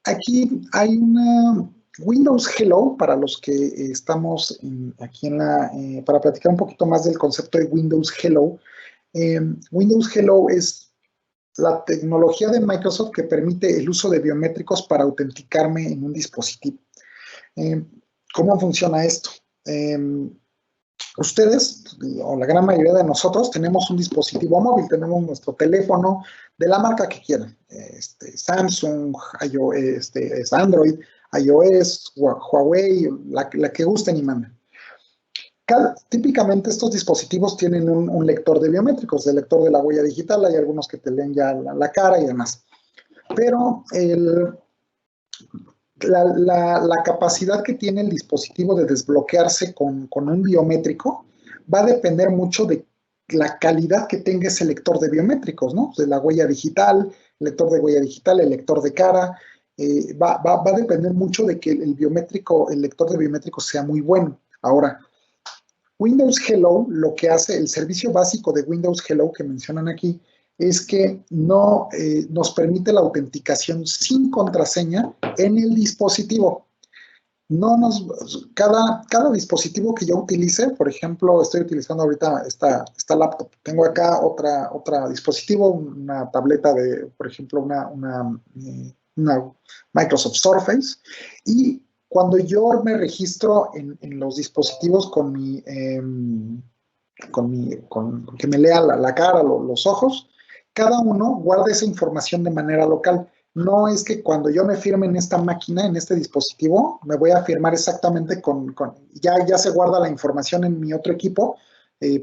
Aquí hay una Windows Hello, para los que estamos aquí para platicar un poquito más del concepto de Windows Hello. Windows Hello es la tecnología de Microsoft que permite el uso de biométricos para autenticarme en un dispositivo. ¿Cómo funciona esto? Ustedes, o la gran mayoría de nosotros, tenemos un dispositivo móvil, tenemos nuestro teléfono de la marca que quieran, Samsung, iOS, Android, iOS, Huawei, la que gusten y manden. Típicamente estos dispositivos tienen un lector de biométricos, el lector de la huella digital, hay algunos que te leen ya la cara y demás. Pero la capacidad que tiene el dispositivo de desbloquearse con un biométrico va a depender mucho de la calidad que tenga ese lector de biométricos, ¿no? De la huella digital, el lector de huella digital, el lector de cara, va a depender mucho de que el lector de biométricos sea muy bueno. Ahora, Windows Hello, lo que hace, el servicio básico de Windows Hello que mencionan aquí, es que no nos permite la autenticación sin contraseña en el dispositivo. Cada dispositivo que yo utilice, por ejemplo, estoy utilizando ahorita esta laptop. Tengo acá otra dispositivo, una tableta por ejemplo, una Microsoft Surface, y cuando yo me registro en los dispositivos que me lea la cara, los ojos, cada uno guarda esa información de manera local. No es que cuando yo me firme en esta máquina, en este dispositivo, me voy a firmar exactamente ya se guarda la información en mi otro equipo,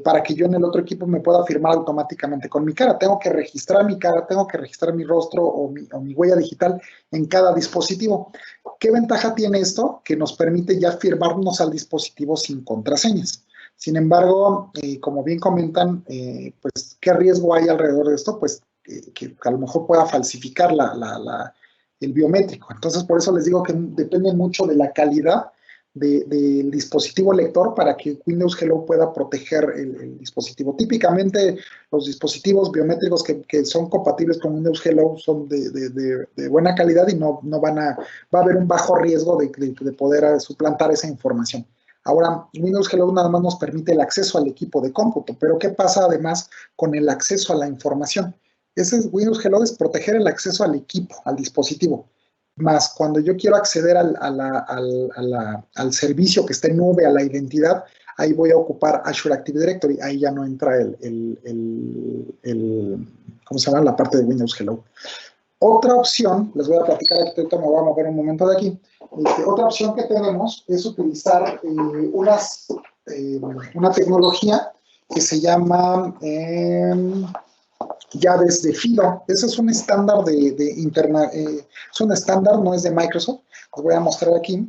para que yo en el otro equipo me pueda firmar automáticamente con mi cara. Tengo que registrar mi cara, tengo que registrar mi rostro o mi huella digital en cada dispositivo. ¿Qué ventaja tiene esto? Que nos permite ya firmarnos al dispositivo sin contraseñas. Sin embargo, como bien comentan, pues, ¿qué riesgo hay alrededor de esto? Pues que a lo mejor pueda falsificar el biométrico. Entonces, por eso les digo que depende mucho de la calidad del dispositivo lector para que Windows Hello pueda proteger el dispositivo. Típicamente, los dispositivos biométricos que son compatibles con Windows Hello son de buena calidad y va a haber un bajo riesgo de poder suplantar esa información. Ahora, Windows Hello nada más nos permite el acceso al equipo de cómputo, pero ¿qué pasa además con el acceso a la información? Windows Hello es proteger el acceso al equipo, al dispositivo. Más cuando yo quiero acceder al servicio que está en nube, a la identidad, ahí voy a ocupar Azure Active Directory. Ahí ya no entra ¿cómo se llama? La parte de Windows Hello. Otra opción, les voy a platicar, ahorita me voy a mover un momento de aquí. Otra opción que tenemos es utilizar una tecnología que se llama llaves de FIDO. Ese es un estándar es un estándar, no es de Microsoft. Les voy a mostrar aquí.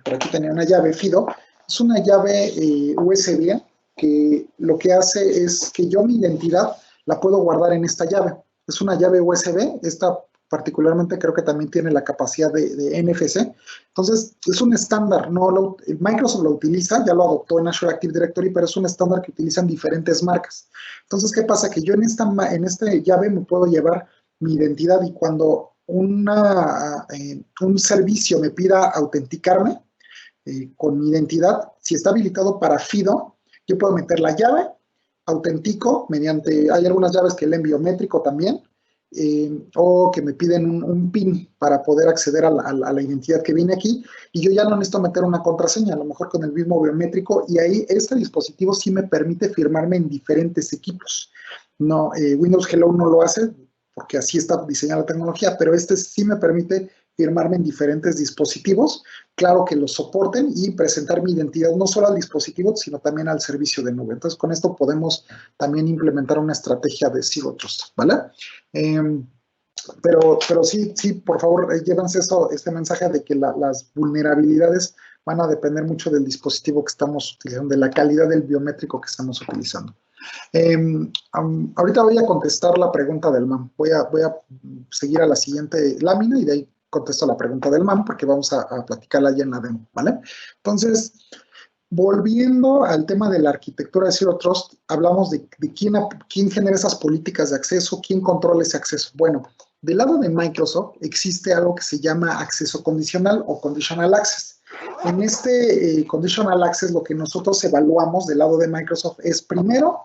Por aquí tenía una llave FIDO. Es una llave USB que lo que hace es que yo mi identidad la puedo guardar en esta llave. Es una llave USB. Esta particularmente creo que también tiene la capacidad de NFC. Entonces, es un estándar. Microsoft lo utiliza, ya lo adoptó en Azure Active Directory, pero es un estándar que utilizan diferentes marcas. Entonces, ¿qué pasa? Que yo en esta llave me puedo llevar mi identidad y cuando un servicio me pida autenticarme con mi identidad, si está habilitado para FIDO, yo puedo meter la llave, autentico hay algunas llaves que leen biométrico también, o que me piden un PIN para poder acceder a la identidad que viene aquí, y yo ya no necesito meter una contraseña, a lo mejor con el mismo biométrico, y ahí este dispositivo sí me permite firmarme en diferentes equipos. Windows Hello no lo hace, porque así está diseñada la tecnología, pero este sí me permite firmarme en diferentes dispositivos, claro que los soporten y presentar mi identidad no solo al dispositivo, sino también al servicio de nube. Entonces, con esto podemos también implementar una estrategia de Zero Trust, ¿vale? Pero sí, por favor, llévense este mensaje de que las vulnerabilidades van a depender mucho del dispositivo que estamos utilizando, de la calidad del biométrico que estamos utilizando. Ahorita voy a contestar la pregunta del MAM. Voy a seguir a la siguiente lámina y de ahí contesto la pregunta del MAM porque vamos a platicarla ya en la demo, ¿vale? Entonces, volviendo al tema de la arquitectura de Zero Trust, hablamos de quién genera esas políticas de acceso, quién controla ese acceso. Bueno, del lado de Microsoft existe algo que se llama acceso condicional o conditional access. En este conditional access lo que nosotros evaluamos del lado de Microsoft es primero,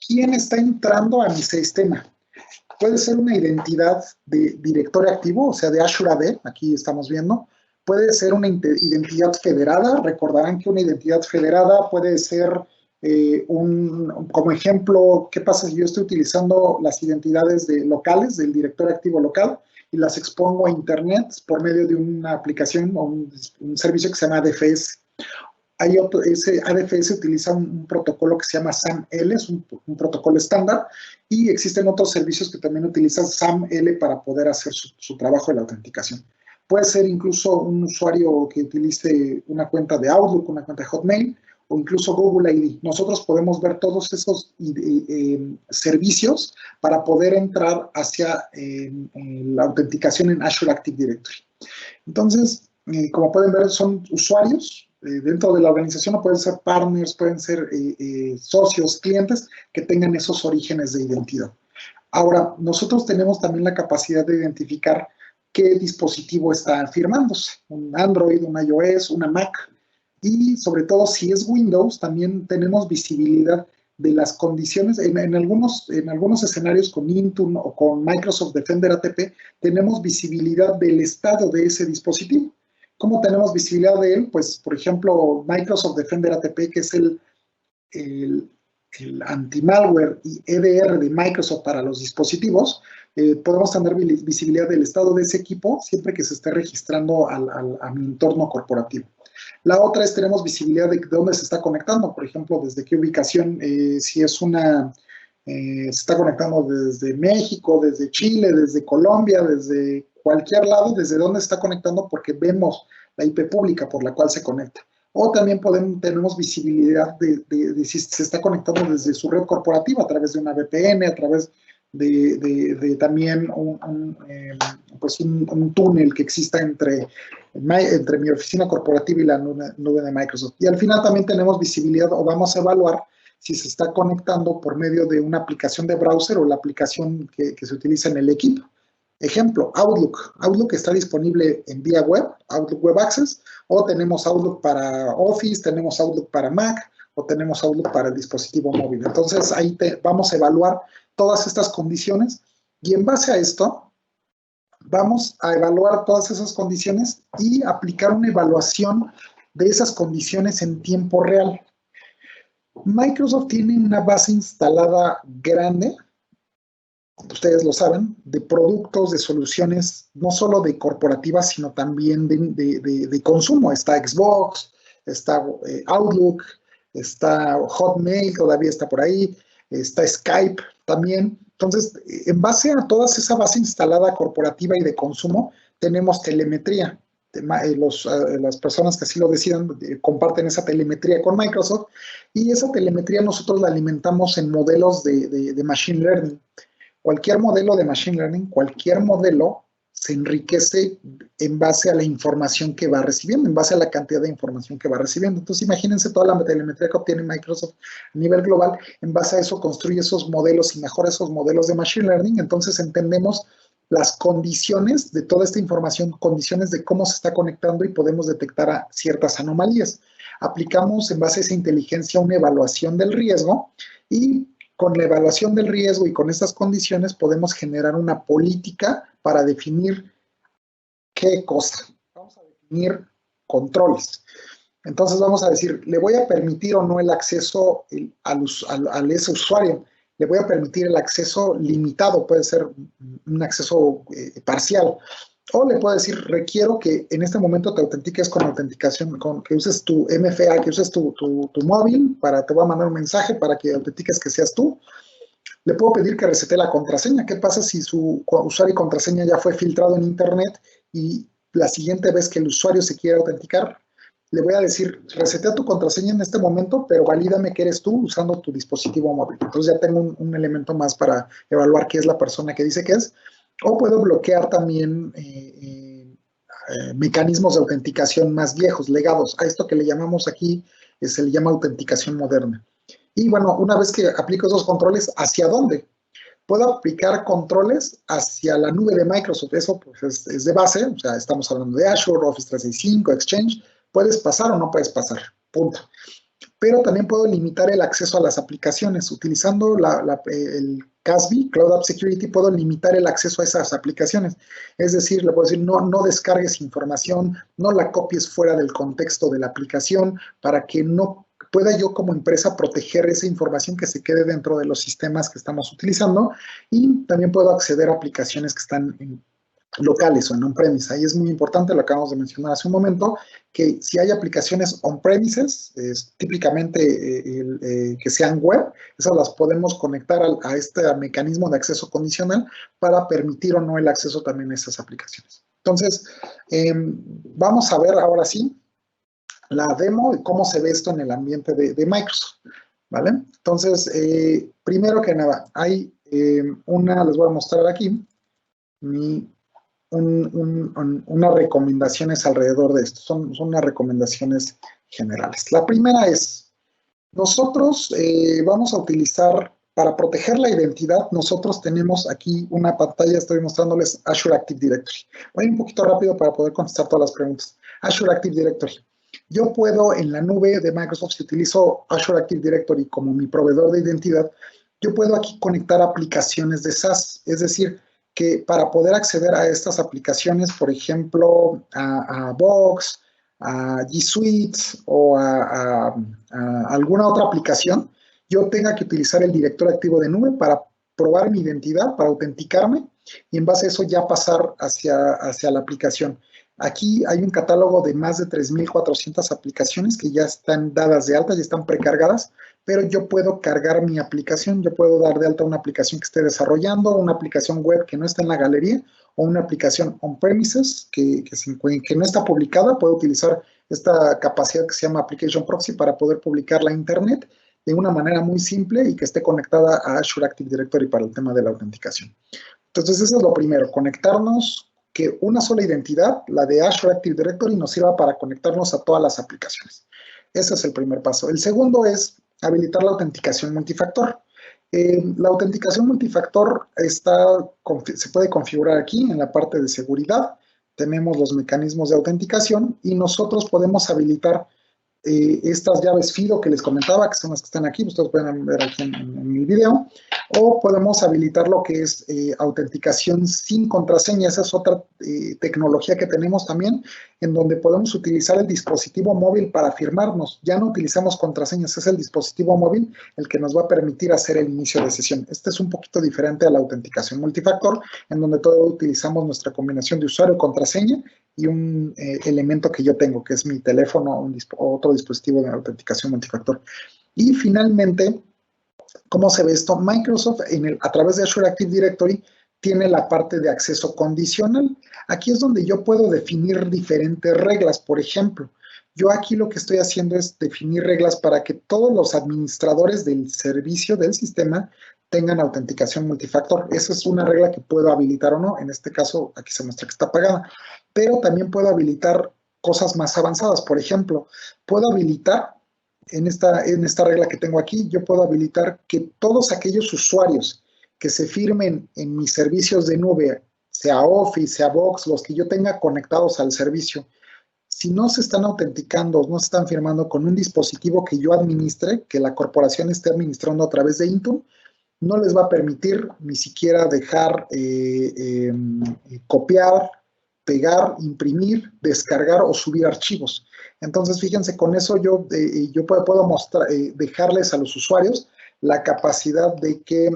quién está entrando a mi sistema. Puede ser una identidad de directorio activo, o sea, de Azure AD, aquí estamos viendo. Puede ser una identidad federada. Recordarán que una identidad federada puede ser como ejemplo, ¿qué pasa si yo estoy utilizando las identidades locales del directorio activo local y las expongo a Internet por medio de una aplicación o un servicio que se llama ADFS? Ese ADFS utiliza un protocolo que se llama SAML, es un protocolo estándar, y existen otros servicios que también utilizan SAML para poder hacer su trabajo de la autenticación. Puede ser incluso un usuario que utilice una cuenta de Outlook, una cuenta de Hotmail, o incluso Google ID. Nosotros podemos ver todos esos servicios para poder entrar hacia la autenticación en Azure Active Directory. Entonces, como pueden ver, son usuarios dentro de la organización, o pueden ser partners, pueden ser socios, clientes que tengan esos orígenes de identidad. Ahora, nosotros tenemos también la capacidad de identificar qué dispositivo está firmándose, un Android, un iOS, una Mac, y sobre todo si es Windows, también tenemos visibilidad de las condiciones. En algunos escenarios con Intune o con Microsoft Defender ATP, tenemos visibilidad del estado de ese dispositivo. ¿Cómo tenemos visibilidad de él? Pues, por ejemplo, Microsoft Defender ATP, que es el anti-malware y EDR de Microsoft para los dispositivos, podemos tener visibilidad del estado de ese equipo siempre que se esté registrando a mi entorno corporativo. La otra es tenemos visibilidad de dónde se está conectando, por ejemplo, desde qué ubicación, si es se está conectando desde México, desde Chile, desde Colombia, desde cualquier lado, desde dónde se está conectando, porque vemos la IP pública por la cual se conecta. O también tenemos visibilidad de si se está conectando desde su red corporativa a través de una VPN, a través de también un túnel que exista entre mi oficina corporativa y la nube de Microsoft. Y al final también tenemos visibilidad, o vamos a evaluar si se está conectando por medio de una aplicación de browser o la aplicación que se utiliza en el equipo. Ejemplo, Outlook. Outlook está disponible en vía web, Outlook Web Access, o tenemos Outlook para Office, tenemos Outlook para Mac, o tenemos Outlook para el dispositivo móvil. Entonces, ahí vamos a evaluar todas estas condiciones y en base a esto, vamos a evaluar todas esas condiciones y aplicar una evaluación de esas condiciones en tiempo real. Microsoft tiene una base instalada grande, ustedes lo saben, de productos, de soluciones, no solo de corporativas, sino también de consumo. Está Xbox, está Outlook, está Hotmail, todavía está por ahí, está Skype también. Entonces, en base a toda esa base instalada corporativa y de consumo, tenemos telemetría. Las personas que así lo decidan comparten esa telemetría con Microsoft, y esa telemetría nosotros la alimentamos en modelos de Machine Learning. Cualquier modelo de Machine Learning, cualquier modelo se enriquece en base a la información que va recibiendo, en base a la cantidad de información que va recibiendo. Entonces, imagínense toda la telemetría que obtiene Microsoft a nivel global. En base a eso construye esos modelos y mejora esos modelos de Machine Learning. Entonces, entendemos las condiciones de toda esta información, condiciones de cómo se está conectando, y podemos detectar ciertas anomalías. Aplicamos en base a esa inteligencia una evaluación del riesgo, y con la evaluación del riesgo y con estas condiciones podemos generar una política para definir qué cosa. Vamos a definir controles. Entonces vamos a decir, ¿le voy a permitir o no el acceso a ese usuario? Le voy a permitir el acceso limitado, puede ser un acceso parcial. O le puedo decir, requiero que en este momento te autentiques con autenticación, que uses tu MFA, que uses tu móvil, te voy a mandar un mensaje para que autentiques que seas tú. Le puedo pedir que resete la contraseña. ¿Qué pasa si su usuario y contraseña ya fue filtrado en Internet y la siguiente vez que el usuario se quiera autenticar, le voy a decir, resetea tu contraseña en este momento, pero valídame que eres tú usando tu dispositivo móvil? Entonces ya tengo un elemento más para evaluar qué es la persona que dice que es. O puedo bloquear también mecanismos de autenticación más viejos, legados. A esto que le llamamos aquí, se le llama autenticación moderna. Y bueno, una vez que aplico esos controles, ¿hacia dónde? Puedo aplicar controles hacia la nube de Microsoft. Eso pues, es de base, o sea, estamos hablando de Azure, Office 365, Exchange. Puedes pasar o no puedes pasar, punto. Pero también puedo limitar el acceso a las aplicaciones. Utilizando el CASB, Cloud App Security, puedo limitar el acceso a esas aplicaciones. Es decir, le puedo decir, no descargues información, no la copies fuera del contexto de la aplicación, para que no pueda yo como empresa proteger esa información que se quede dentro de los sistemas que estamos utilizando. Y también puedo acceder a aplicaciones que están locales o en on-premise. Ahí es muy importante, lo acabamos de mencionar hace un momento, que si hay aplicaciones on-premises, típicamente que sean web, esas las podemos conectar a este mecanismo de acceso condicional para permitir o no el acceso también a esas aplicaciones. Entonces, vamos a ver ahora sí la demo de cómo se ve esto en el ambiente de Microsoft, ¿vale? Entonces, primero que nada, hay les voy a mostrar aquí unas recomendaciones alrededor de esto. Son unas recomendaciones generales. La primera es, nosotros vamos a utilizar, para proteger la identidad, nosotros tenemos aquí una pantalla, estoy mostrándoles Azure Active Directory. Voy un poquito rápido para poder contestar todas las preguntas. Azure Active Directory. Yo puedo en la nube de Microsoft, si utilizo Azure Active Directory como mi proveedor de identidad, yo puedo aquí conectar aplicaciones de SaaS, es decir, que para poder acceder a estas aplicaciones, por ejemplo, a Box, a G Suite o a alguna otra aplicación, yo tenga que utilizar el directorio activo de nube para probar mi identidad, para autenticarme y en base a eso ya pasar hacia la aplicación. Aquí hay un catálogo de más de 3,400 aplicaciones que ya están dadas de alta, ya están precargadas, pero yo puedo cargar mi aplicación, yo puedo dar de alta una aplicación que esté desarrollando, una aplicación web que no está en la galería o una aplicación on-premises que no está publicada. Puedo utilizar esta capacidad que se llama Application Proxy para poder publicarla a Internet de una manera muy simple y que esté conectada a Azure Active Directory para el tema de la autenticación. Entonces, eso es lo primero, conectarnos, que una sola identidad, la de Azure Active Directory, nos sirva para conectarnos a todas las aplicaciones. Ese es el primer paso. El segundo es habilitar la autenticación multifactor. La autenticación multifactor se puede configurar aquí en la parte de seguridad. Tenemos los mecanismos de autenticación y nosotros podemos habilitar estas llaves FIDO que les comentaba, que son las que están aquí, ustedes pueden ver aquí en el video, o podemos habilitar lo que es autenticación sin contraseña. Esa es otra tecnología que tenemos también, en donde podemos utilizar el dispositivo móvil para firmarnos. Ya no utilizamos contraseñas, es el dispositivo móvil el que nos va a permitir hacer el inicio de sesión. Este es un poquito diferente a la autenticación multifactor, en donde todo utilizamos nuestra combinación de usuario, contraseña y un elemento que yo tengo, que es mi teléfono o otro dispositivo de autenticación multifactor. Y finalmente, ¿cómo se ve esto? Microsoft, a través de Azure Active Directory, tiene la parte de acceso condicional. Aquí es donde yo puedo definir diferentes reglas. Por ejemplo, yo aquí lo que estoy haciendo es definir reglas para que todos los administradores del servicio, del sistema, tengan autenticación multifactor. Esa es una regla que puedo habilitar o no. En este caso, aquí se muestra que está apagada. Pero también puedo habilitar cosas más avanzadas. Por ejemplo, puedo habilitar, en esta regla que tengo aquí, yo puedo habilitar que todos aquellos usuarios que se firmen en mis servicios de nube, sea Office, sea Box, los que yo tenga conectados al servicio, si no se están autenticando, no se están firmando con un dispositivo que yo administre, que la corporación esté administrando a través de Intune, no les va a permitir ni siquiera dejar copiar, pegar, imprimir, descargar o subir archivos. Entonces, fíjense, con eso yo puedo dejarles a los usuarios la capacidad de que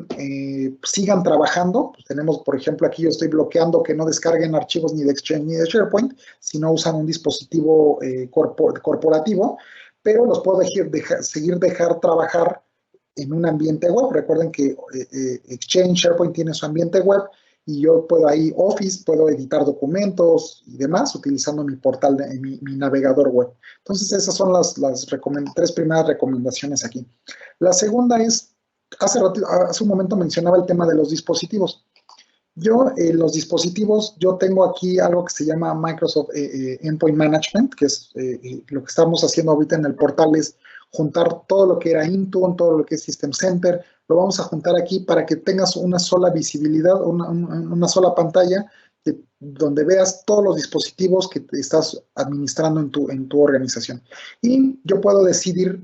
sigan trabajando. Pues tenemos, por ejemplo, aquí yo estoy bloqueando que no descarguen archivos ni de Exchange ni de SharePoint si no usan un dispositivo corporativo, pero los puedo seguir dejar trabajar en un ambiente web. Recuerden que Exchange, SharePoint tiene su ambiente web y yo puedo ahí Office, puedo editar documentos y demás utilizando mi portal, mi navegador web. Entonces esas son las 3 primeras recomendaciones aquí. La segunda es, hace un momento mencionaba el tema de los dispositivos. Yo, los dispositivos, yo tengo aquí algo que se llama Microsoft Endpoint Management, que es lo que estamos haciendo ahorita en el portal es juntar todo lo que era Intune, todo lo que es System Center, lo vamos a juntar aquí para que tengas una sola visibilidad, una sola pantalla donde veas todos los dispositivos que te estás administrando en tu organización. Y yo puedo decidir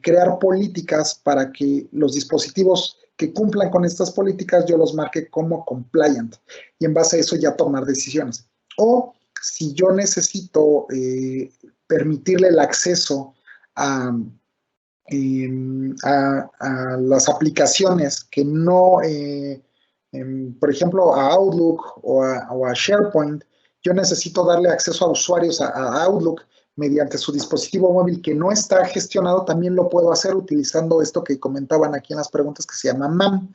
crear políticas para que los dispositivos que cumplan con estas políticas yo los marque como compliant y en base a eso ya tomar decisiones. O si yo necesito permitirle el acceso a las aplicaciones que no, por ejemplo, a Outlook o a SharePoint, yo necesito darle acceso a usuarios a Outlook mediante su dispositivo móvil que no está gestionado, también lo puedo hacer utilizando esto que comentaban aquí en las preguntas que se llama MAM.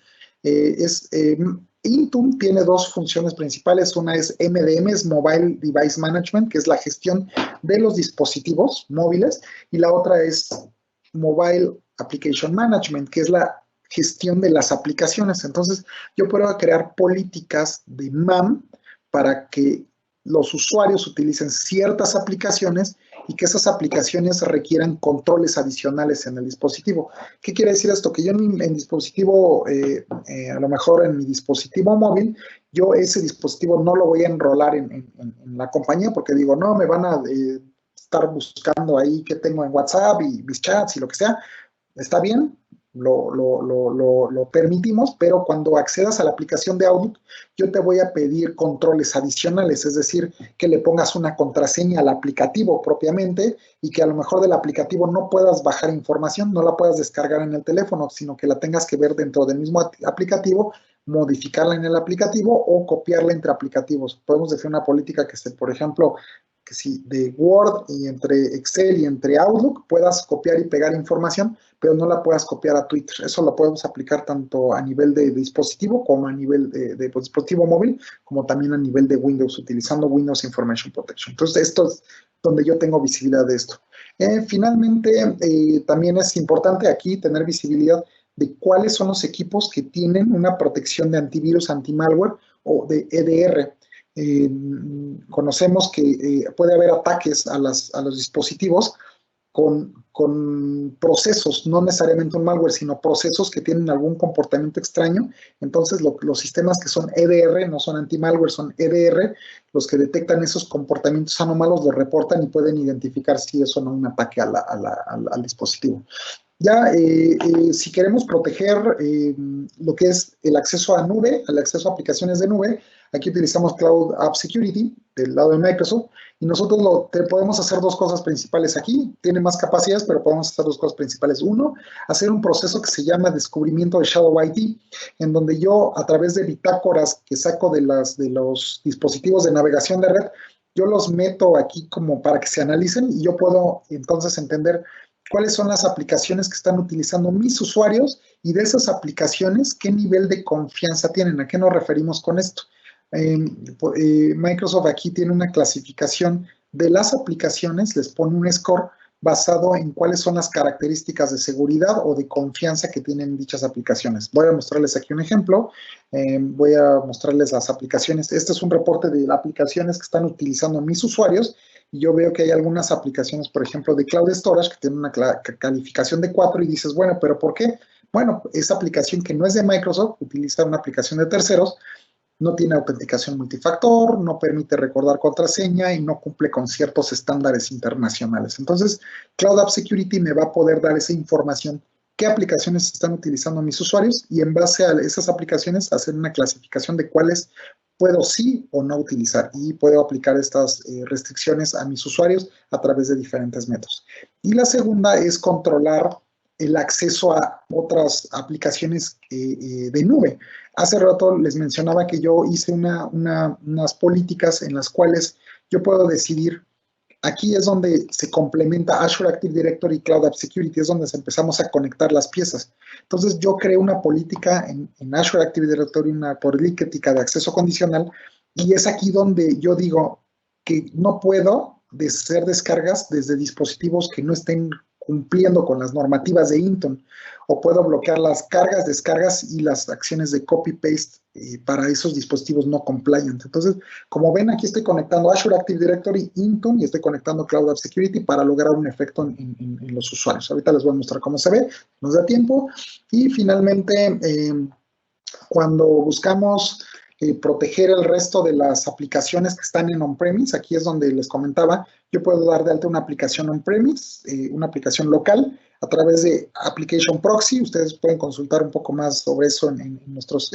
Intune tiene 2 funciones principales, una es MDM, es Mobile Device Management, que es la gestión de los dispositivos móviles, y la otra es Mobile Application Management, que es la gestión de las aplicaciones. Entonces, yo puedo crear políticas de MAM para que los usuarios utilicen ciertas aplicaciones y que esas aplicaciones requieran controles adicionales en el dispositivo. ¿Qué quiere decir esto? Que yo en dispositivo, a lo mejor en mi dispositivo móvil, yo ese dispositivo no lo voy a enrolar en la compañía porque digo, no, me van a estar buscando ahí qué tengo en WhatsApp y mis chats y lo que sea. Está bien, lo permitimos, pero cuando accedas a la aplicación de Outlook, yo te voy a pedir controles adicionales, es decir, que le pongas una contraseña al aplicativo propiamente y que a lo mejor del aplicativo no puedas bajar información, no la puedas descargar en el teléfono, sino que la tengas que ver dentro del mismo aplicativo, modificarla en el aplicativo o copiarla entre aplicativos. Podemos decir una política que esté, por ejemplo, que si de Word y entre Excel y entre Outlook puedas copiar y pegar información, pero no la puedas copiar a Twitter. Eso lo podemos aplicar tanto a nivel de dispositivo como a nivel de dispositivo móvil, como también a nivel de Windows, utilizando Windows Information Protection. Entonces, esto es donde yo tengo visibilidad de esto. Finalmente, también es importante aquí tener visibilidad de cuáles son los equipos que tienen una protección de antivirus, anti-malware o de EDR. Conocemos que puede haber ataques a los dispositivos con procesos, no necesariamente un malware, sino procesos que tienen algún comportamiento extraño. Entonces, los sistemas que son EDR, no son anti-malware, son EDR, los que detectan esos comportamientos anómalos los reportan y pueden identificar si es o no un ataque al dispositivo. Ya, si queremos proteger lo que es el acceso a nube, el acceso a aplicaciones de nube, aquí utilizamos Cloud App Security del lado de Microsoft y nosotros podemos hacer 2 cosas principales aquí. Tiene más capacidades, pero podemos hacer 2 cosas principales. Uno, hacer un proceso que se llama descubrimiento de Shadow IT, en donde yo a través de bitácoras que saco de los dispositivos de navegación de red, yo los meto aquí como para que se analicen y yo puedo entonces entender cuáles son las aplicaciones que están utilizando mis usuarios y de esas aplicaciones, qué nivel de confianza tienen. ¿A qué nos referimos con esto? Microsoft aquí tiene una clasificación de las aplicaciones, les pone un score basado en cuáles son las características de seguridad o de confianza que tienen dichas aplicaciones. Voy a mostrarles aquí un ejemplo. Voy a mostrarles las aplicaciones. Este es un reporte de las aplicaciones que están utilizando mis usuarios y yo veo que hay algunas aplicaciones, por ejemplo, de Cloud Storage que tienen una calificación de 4 y dices, bueno, ¿pero por qué? Bueno, esa aplicación que no es de Microsoft, utiliza una aplicación de terceros, no tiene autenticación multifactor, no permite recordar contraseña y no cumple con ciertos estándares internacionales. Entonces, Cloud App Security me va a poder dar esa información, qué aplicaciones están utilizando mis usuarios y en base a esas aplicaciones hacer una clasificación de cuáles puedo sí o no utilizar y puedo aplicar estas restricciones a mis usuarios a través de diferentes métodos. Y la segunda es controlar el acceso a otras aplicaciones de nube. Hace rato les mencionaba que yo hice unas políticas en las cuales yo puedo decidir. Aquí es donde se complementa Azure Active Directory y Cloud App Security, es donde empezamos a conectar las piezas. Entonces yo creé una política en Azure Active Directory, una política de acceso condicional, y es aquí donde yo digo que no puedo hacer descargas desde dispositivos que no estén cumpliendo con las normativas de Hinton, o puedo bloquear las cargas, descargas y las acciones de copy-paste para esos dispositivos no compliant. Entonces, como ven, aquí estoy conectando Azure Active Directory, Intune, y estoy conectando Cloud App Security para lograr un efecto en los usuarios. Ahorita les voy a mostrar cómo se ve, nos da tiempo. Y finalmente, cuando buscamos proteger el resto de las aplicaciones que están en on-premise, aquí es donde les comentaba, yo puedo dar de alta una aplicación on-premise, una aplicación local, a través de Application Proxy. Ustedes pueden consultar un poco más sobre eso en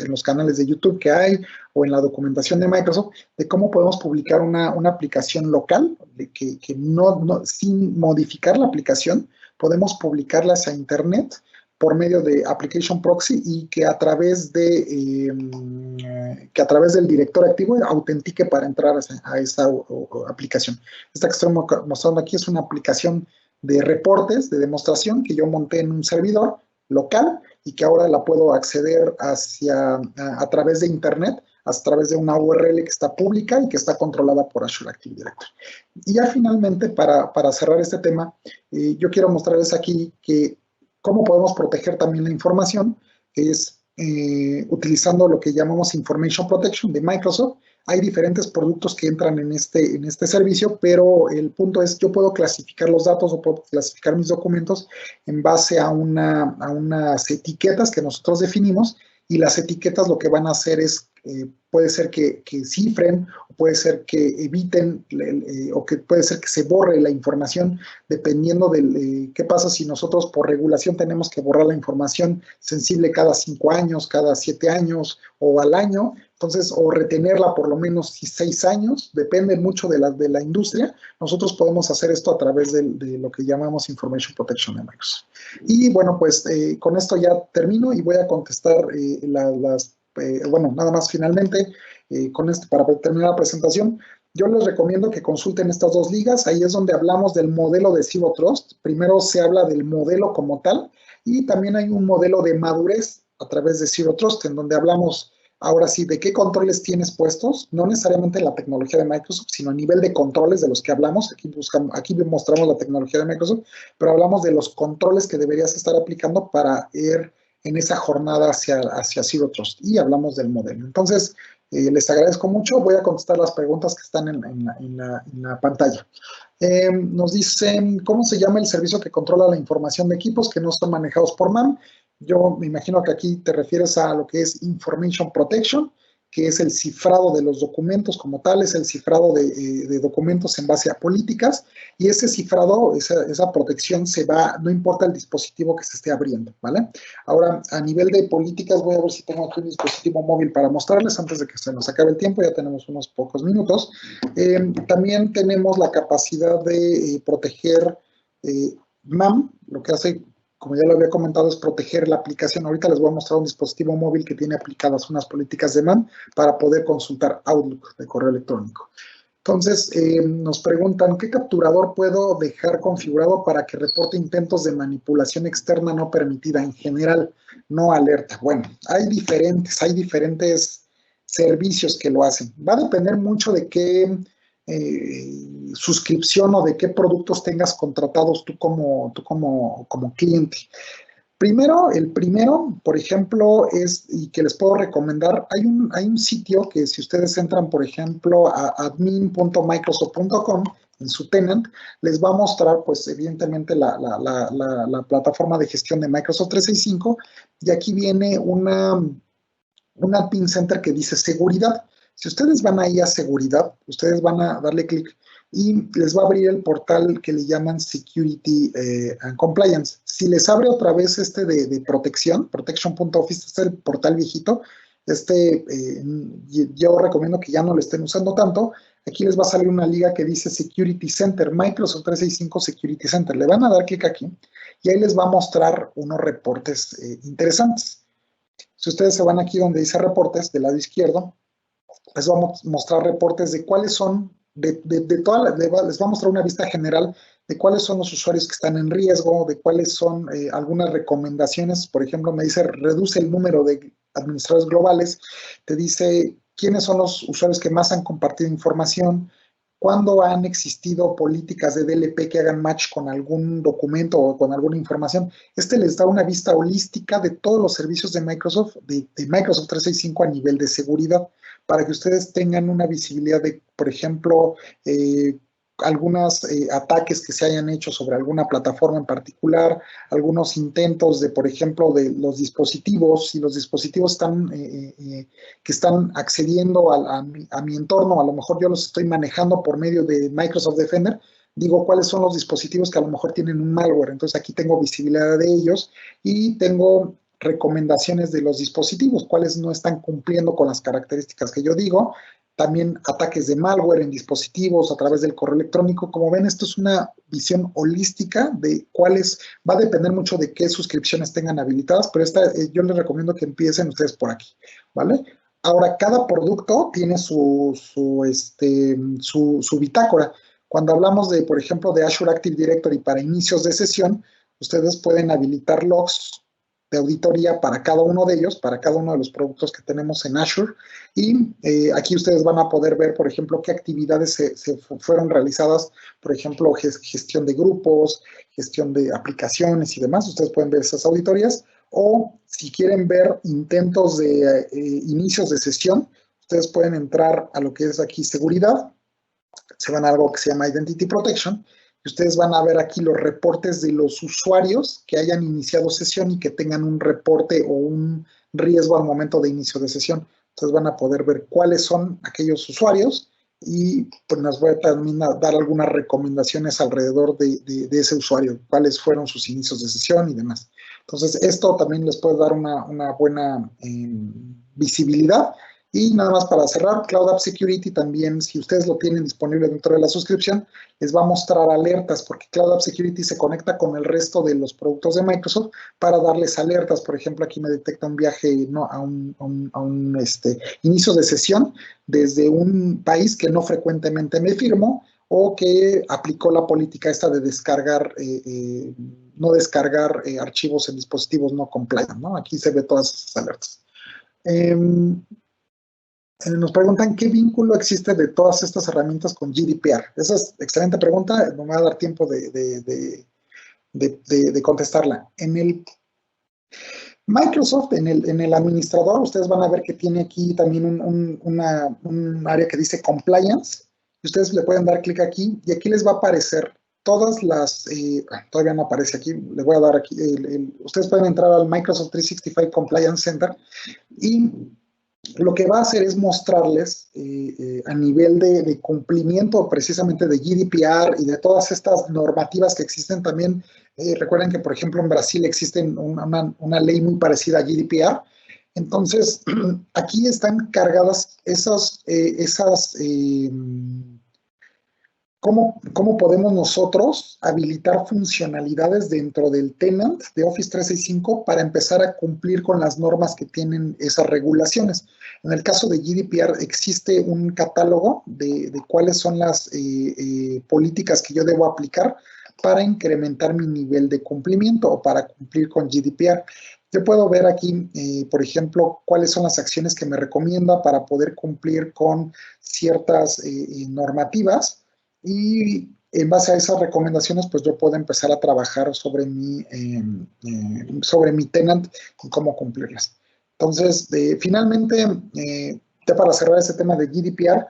los canales de YouTube que hay, o en la documentación de Microsoft, de cómo podemos publicar una aplicación local, que sin modificar la aplicación, podemos publicarla hacia Internet por medio de Application Proxy, y que a través del director activo autentique para entrar a esa aplicación. Esta que estoy mostrando aquí es una aplicación de reportes, de demostración, que yo monté en un servidor local y que ahora la puedo acceder a través de Internet, a través de una URL que está pública y que está controlada por Azure Active Directory. Y ya finalmente, para cerrar este tema, yo quiero mostrarles aquí que cómo podemos proteger también la información, que es utilizando lo que llamamos Information Protection de Microsoft. Hay diferentes productos que entran en este servicio, pero el punto es, yo puedo clasificar los datos o puedo clasificar mis documentos en base a unas etiquetas que nosotros definimos, y las etiquetas lo que van a hacer es, puede ser que cifren, o puede ser que eviten, o que puede ser que se borre la información, dependiendo de qué pasa si nosotros por regulación tenemos que borrar la información sensible cada 5 años, cada 7 años o al año. Entonces, o retenerla por lo menos 6 años, depende mucho de la industria. Nosotros podemos hacer esto a través de lo que llamamos Information Protection de Microsoft. Y bueno, pues con esto ya termino y voy a contestar bueno, nada más finalmente, con esto, para terminar la presentación, yo les recomiendo que consulten estas dos ligas. Ahí es donde hablamos del modelo de Zero Trust. Primero se habla del modelo como tal, y también hay un modelo de madurez a través de Zero Trust, en donde hablamos ahora sí de qué controles tienes puestos, no necesariamente la tecnología de Microsoft, sino a nivel de controles de los que hablamos. Aquí mostramos la tecnología de Microsoft, pero hablamos de los controles que deberías estar aplicando para ir en esa jornada hacia Zero Trust, y hablamos del modelo. Entonces, les agradezco mucho. Voy a contestar las preguntas que están en la pantalla. Nos dicen, ¿cómo se llama el servicio que controla la información de equipos que no son manejados por MAM? Yo me imagino que aquí te refieres a lo que es Information Protection, que es el cifrado de los documentos como tal, es el cifrado de documentos en base a políticas, y ese cifrado, esa protección se va, no importa el dispositivo que se esté abriendo, ¿vale? Ahora, a nivel de políticas, voy a ver si tengo aquí un dispositivo móvil para mostrarles antes de que se nos acabe el tiempo. Ya tenemos unos pocos minutos. También tenemos la capacidad de proteger MAM, lo que hace, como ya lo había comentado, es proteger la aplicación. Ahorita les voy a mostrar un dispositivo móvil que tiene aplicadas unas políticas de MAM para poder consultar Outlook de correo electrónico. Entonces, nos preguntan, ¿qué capturador puedo dejar configurado para que reporte intentos de manipulación externa no permitida? En general, no alerta. Bueno, hay diferentes servicios que lo hacen. Va a depender mucho de qué suscripción o de qué productos tengas contratados tú como cliente. El primero, por ejemplo, y que les puedo recomendar, hay un sitio que, si ustedes entran, por ejemplo, a admin.microsoft.com, en su tenant, les va a mostrar, pues, evidentemente, la plataforma de gestión de Microsoft 365, y aquí viene un admin center que dice seguridad. Si ustedes van ahí a seguridad, ustedes van a darle clic y les va a abrir el portal que le llaman Security and Compliance. Si les abre otra vez de protección, protection.office, este es el portal viejito, yo recomiendo que ya no lo estén usando tanto. aquí les va a salir una liga que dice Security Center, Microsoft 365 Security Center. Le van a dar clic aquí y ahí les va a mostrar unos reportes interesantes. Si ustedes se van aquí donde dice reportes, del lado izquierdo, les va a mostrar reportes de cuáles son, les va a mostrar una vista general de cuáles son los usuarios que están en riesgo, de cuáles son algunas recomendaciones. Por ejemplo, me dice, reduce el número de administradores globales, te dice quiénes son los usuarios que más han compartido información, cuándo han existido políticas de DLP que hagan match con algún documento o con alguna información. Les da una vista holística de todos los servicios de Microsoft, de Microsoft 365 a nivel de seguridad, para que ustedes tengan una visibilidad de, por ejemplo, algunos ataques que se hayan hecho sobre alguna plataforma en particular, algunos intentos de, por ejemplo, de los dispositivos, si los dispositivos están, que están accediendo a mi entorno, a lo mejor yo los estoy manejando por medio de Microsoft Defender, digo cuáles son los dispositivos que a lo mejor tienen un malware, entonces aquí tengo visibilidad de ellos y tengo recomendaciones de los dispositivos, cuáles no están cumpliendo con las características que yo digo, también ataques de malware en dispositivos a través del correo electrónico. Como ven, esto es una visión holística de cuáles, va a depender mucho de qué suscripciones tengan habilitadas, pero yo les recomiendo que empiecen ustedes por aquí, ¿vale? Ahora, cada producto tiene su bitácora. Cuando hablamos de, por ejemplo, de Azure Active Directory para inicios de sesión, ustedes pueden habilitar logs de auditoría para cada uno de ellos, para cada uno de los productos que tenemos en Azure. Y aquí ustedes van a poder ver, por ejemplo, qué actividades se fueron realizadas, por ejemplo, gestión de grupos, gestión de aplicaciones y demás. Ustedes pueden ver esas auditorías. O si quieren ver intentos de inicios de sesión, ustedes pueden entrar a lo que es aquí seguridad. Se van a algo que se llama Identity Protection. Y ustedes van a ver aquí los reportes de los usuarios que hayan iniciado sesión y que tengan un reporte o un riesgo al momento de inicio de sesión. Entonces van a poder ver cuáles son aquellos usuarios y pues nos voy a también a dar algunas recomendaciones alrededor de ese usuario, cuáles fueron sus inicios de sesión y demás. Entonces esto también les puede dar una buena visibilidad. Y nada más para cerrar, Cloud App Security también, si ustedes lo tienen disponible dentro de la suscripción, les va a mostrar alertas, porque Cloud App Security se conecta con el resto de los productos de Microsoft para darles alertas. Por ejemplo, aquí me detecta un viaje a un inicio de sesión desde un país que no frecuentemente me firmo o que aplicó la política esta de descargar, no descargar archivos en dispositivos no compliant, ¿no? Aquí se ve todas esas alertas. Nos preguntan qué vínculo existe de todas estas herramientas con GDPR. Esa es excelente pregunta, no me va a dar tiempo de contestarla. En el Microsoft, en el administrador, ustedes van a ver que tiene aquí también un área que dice Compliance. Ustedes le pueden dar clic aquí y aquí les va a aparecer todas las, todavía no aparece aquí, le voy a dar aquí, ustedes pueden entrar al Microsoft 365 Compliance Center y lo que va a hacer es mostrarles a nivel de cumplimiento precisamente de GDPR y de todas estas normativas que existen también. Recuerden que, por ejemplo, en Brasil existe una ley muy parecida a GDPR. Entonces, aquí están cargadas ¿Cómo podemos nosotros habilitar funcionalidades dentro del tenant de Office 365 para empezar a cumplir con las normas que tienen esas regulaciones? En el caso de GDPR existe un catálogo de cuáles son las políticas que yo debo aplicar para incrementar mi nivel de cumplimiento o para cumplir con GDPR. Yo puedo ver aquí, por ejemplo, cuáles son las acciones que me recomienda para poder cumplir con ciertas normativas. Y en base a esas recomendaciones, pues yo puedo empezar a trabajar sobre mi tenant y cómo cumplirlas. Entonces, finalmente, ya para cerrar ese tema de GDPR,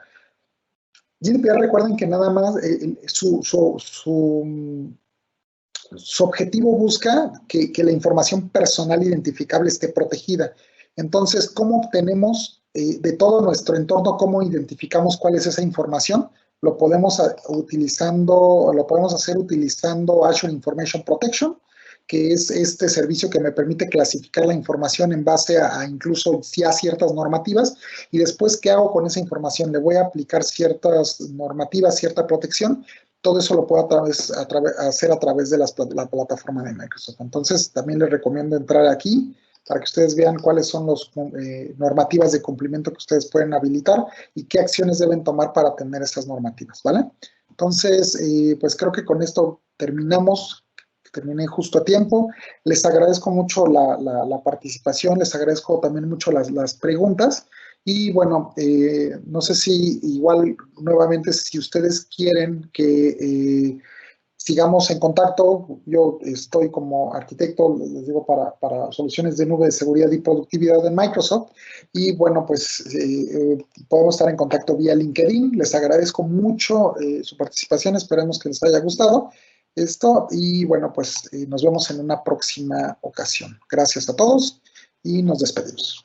recuerden que nada más su objetivo busca que la información personal identificable esté protegida. Entonces, ¿cómo obtenemos de todo nuestro entorno, cómo identificamos cuál es esa información? Lo podemos hacer utilizando Azure Information Protection que es este servicio que me permite clasificar la información en base a incluso ya ciertas normativas, y después, ¿qué hago con esa información? ¿Le voy a aplicar ciertas normativas, cierta protección? Todo eso lo puedo hacer a través de la plataforma de Microsoft. Entonces, también les recomiendo entrar aquí para que ustedes vean cuáles son las normativas de cumplimiento que ustedes pueden habilitar y qué acciones deben tomar para atender esas normativas, ¿vale? Entonces, pues creo que con esto terminamos. Terminé justo a tiempo. Les agradezco mucho la participación, les agradezco también mucho las preguntas. Y bueno, no sé si igual nuevamente, si ustedes quieren que sigamos en contacto, yo estoy como arquitecto, les digo, para soluciones de nube de seguridad y productividad de Microsoft. Y bueno, pues podemos estar en contacto vía LinkedIn. Les agradezco mucho su participación, esperemos que les haya gustado esto. Y bueno, pues nos vemos en una próxima ocasión. Gracias a todos y nos despedimos.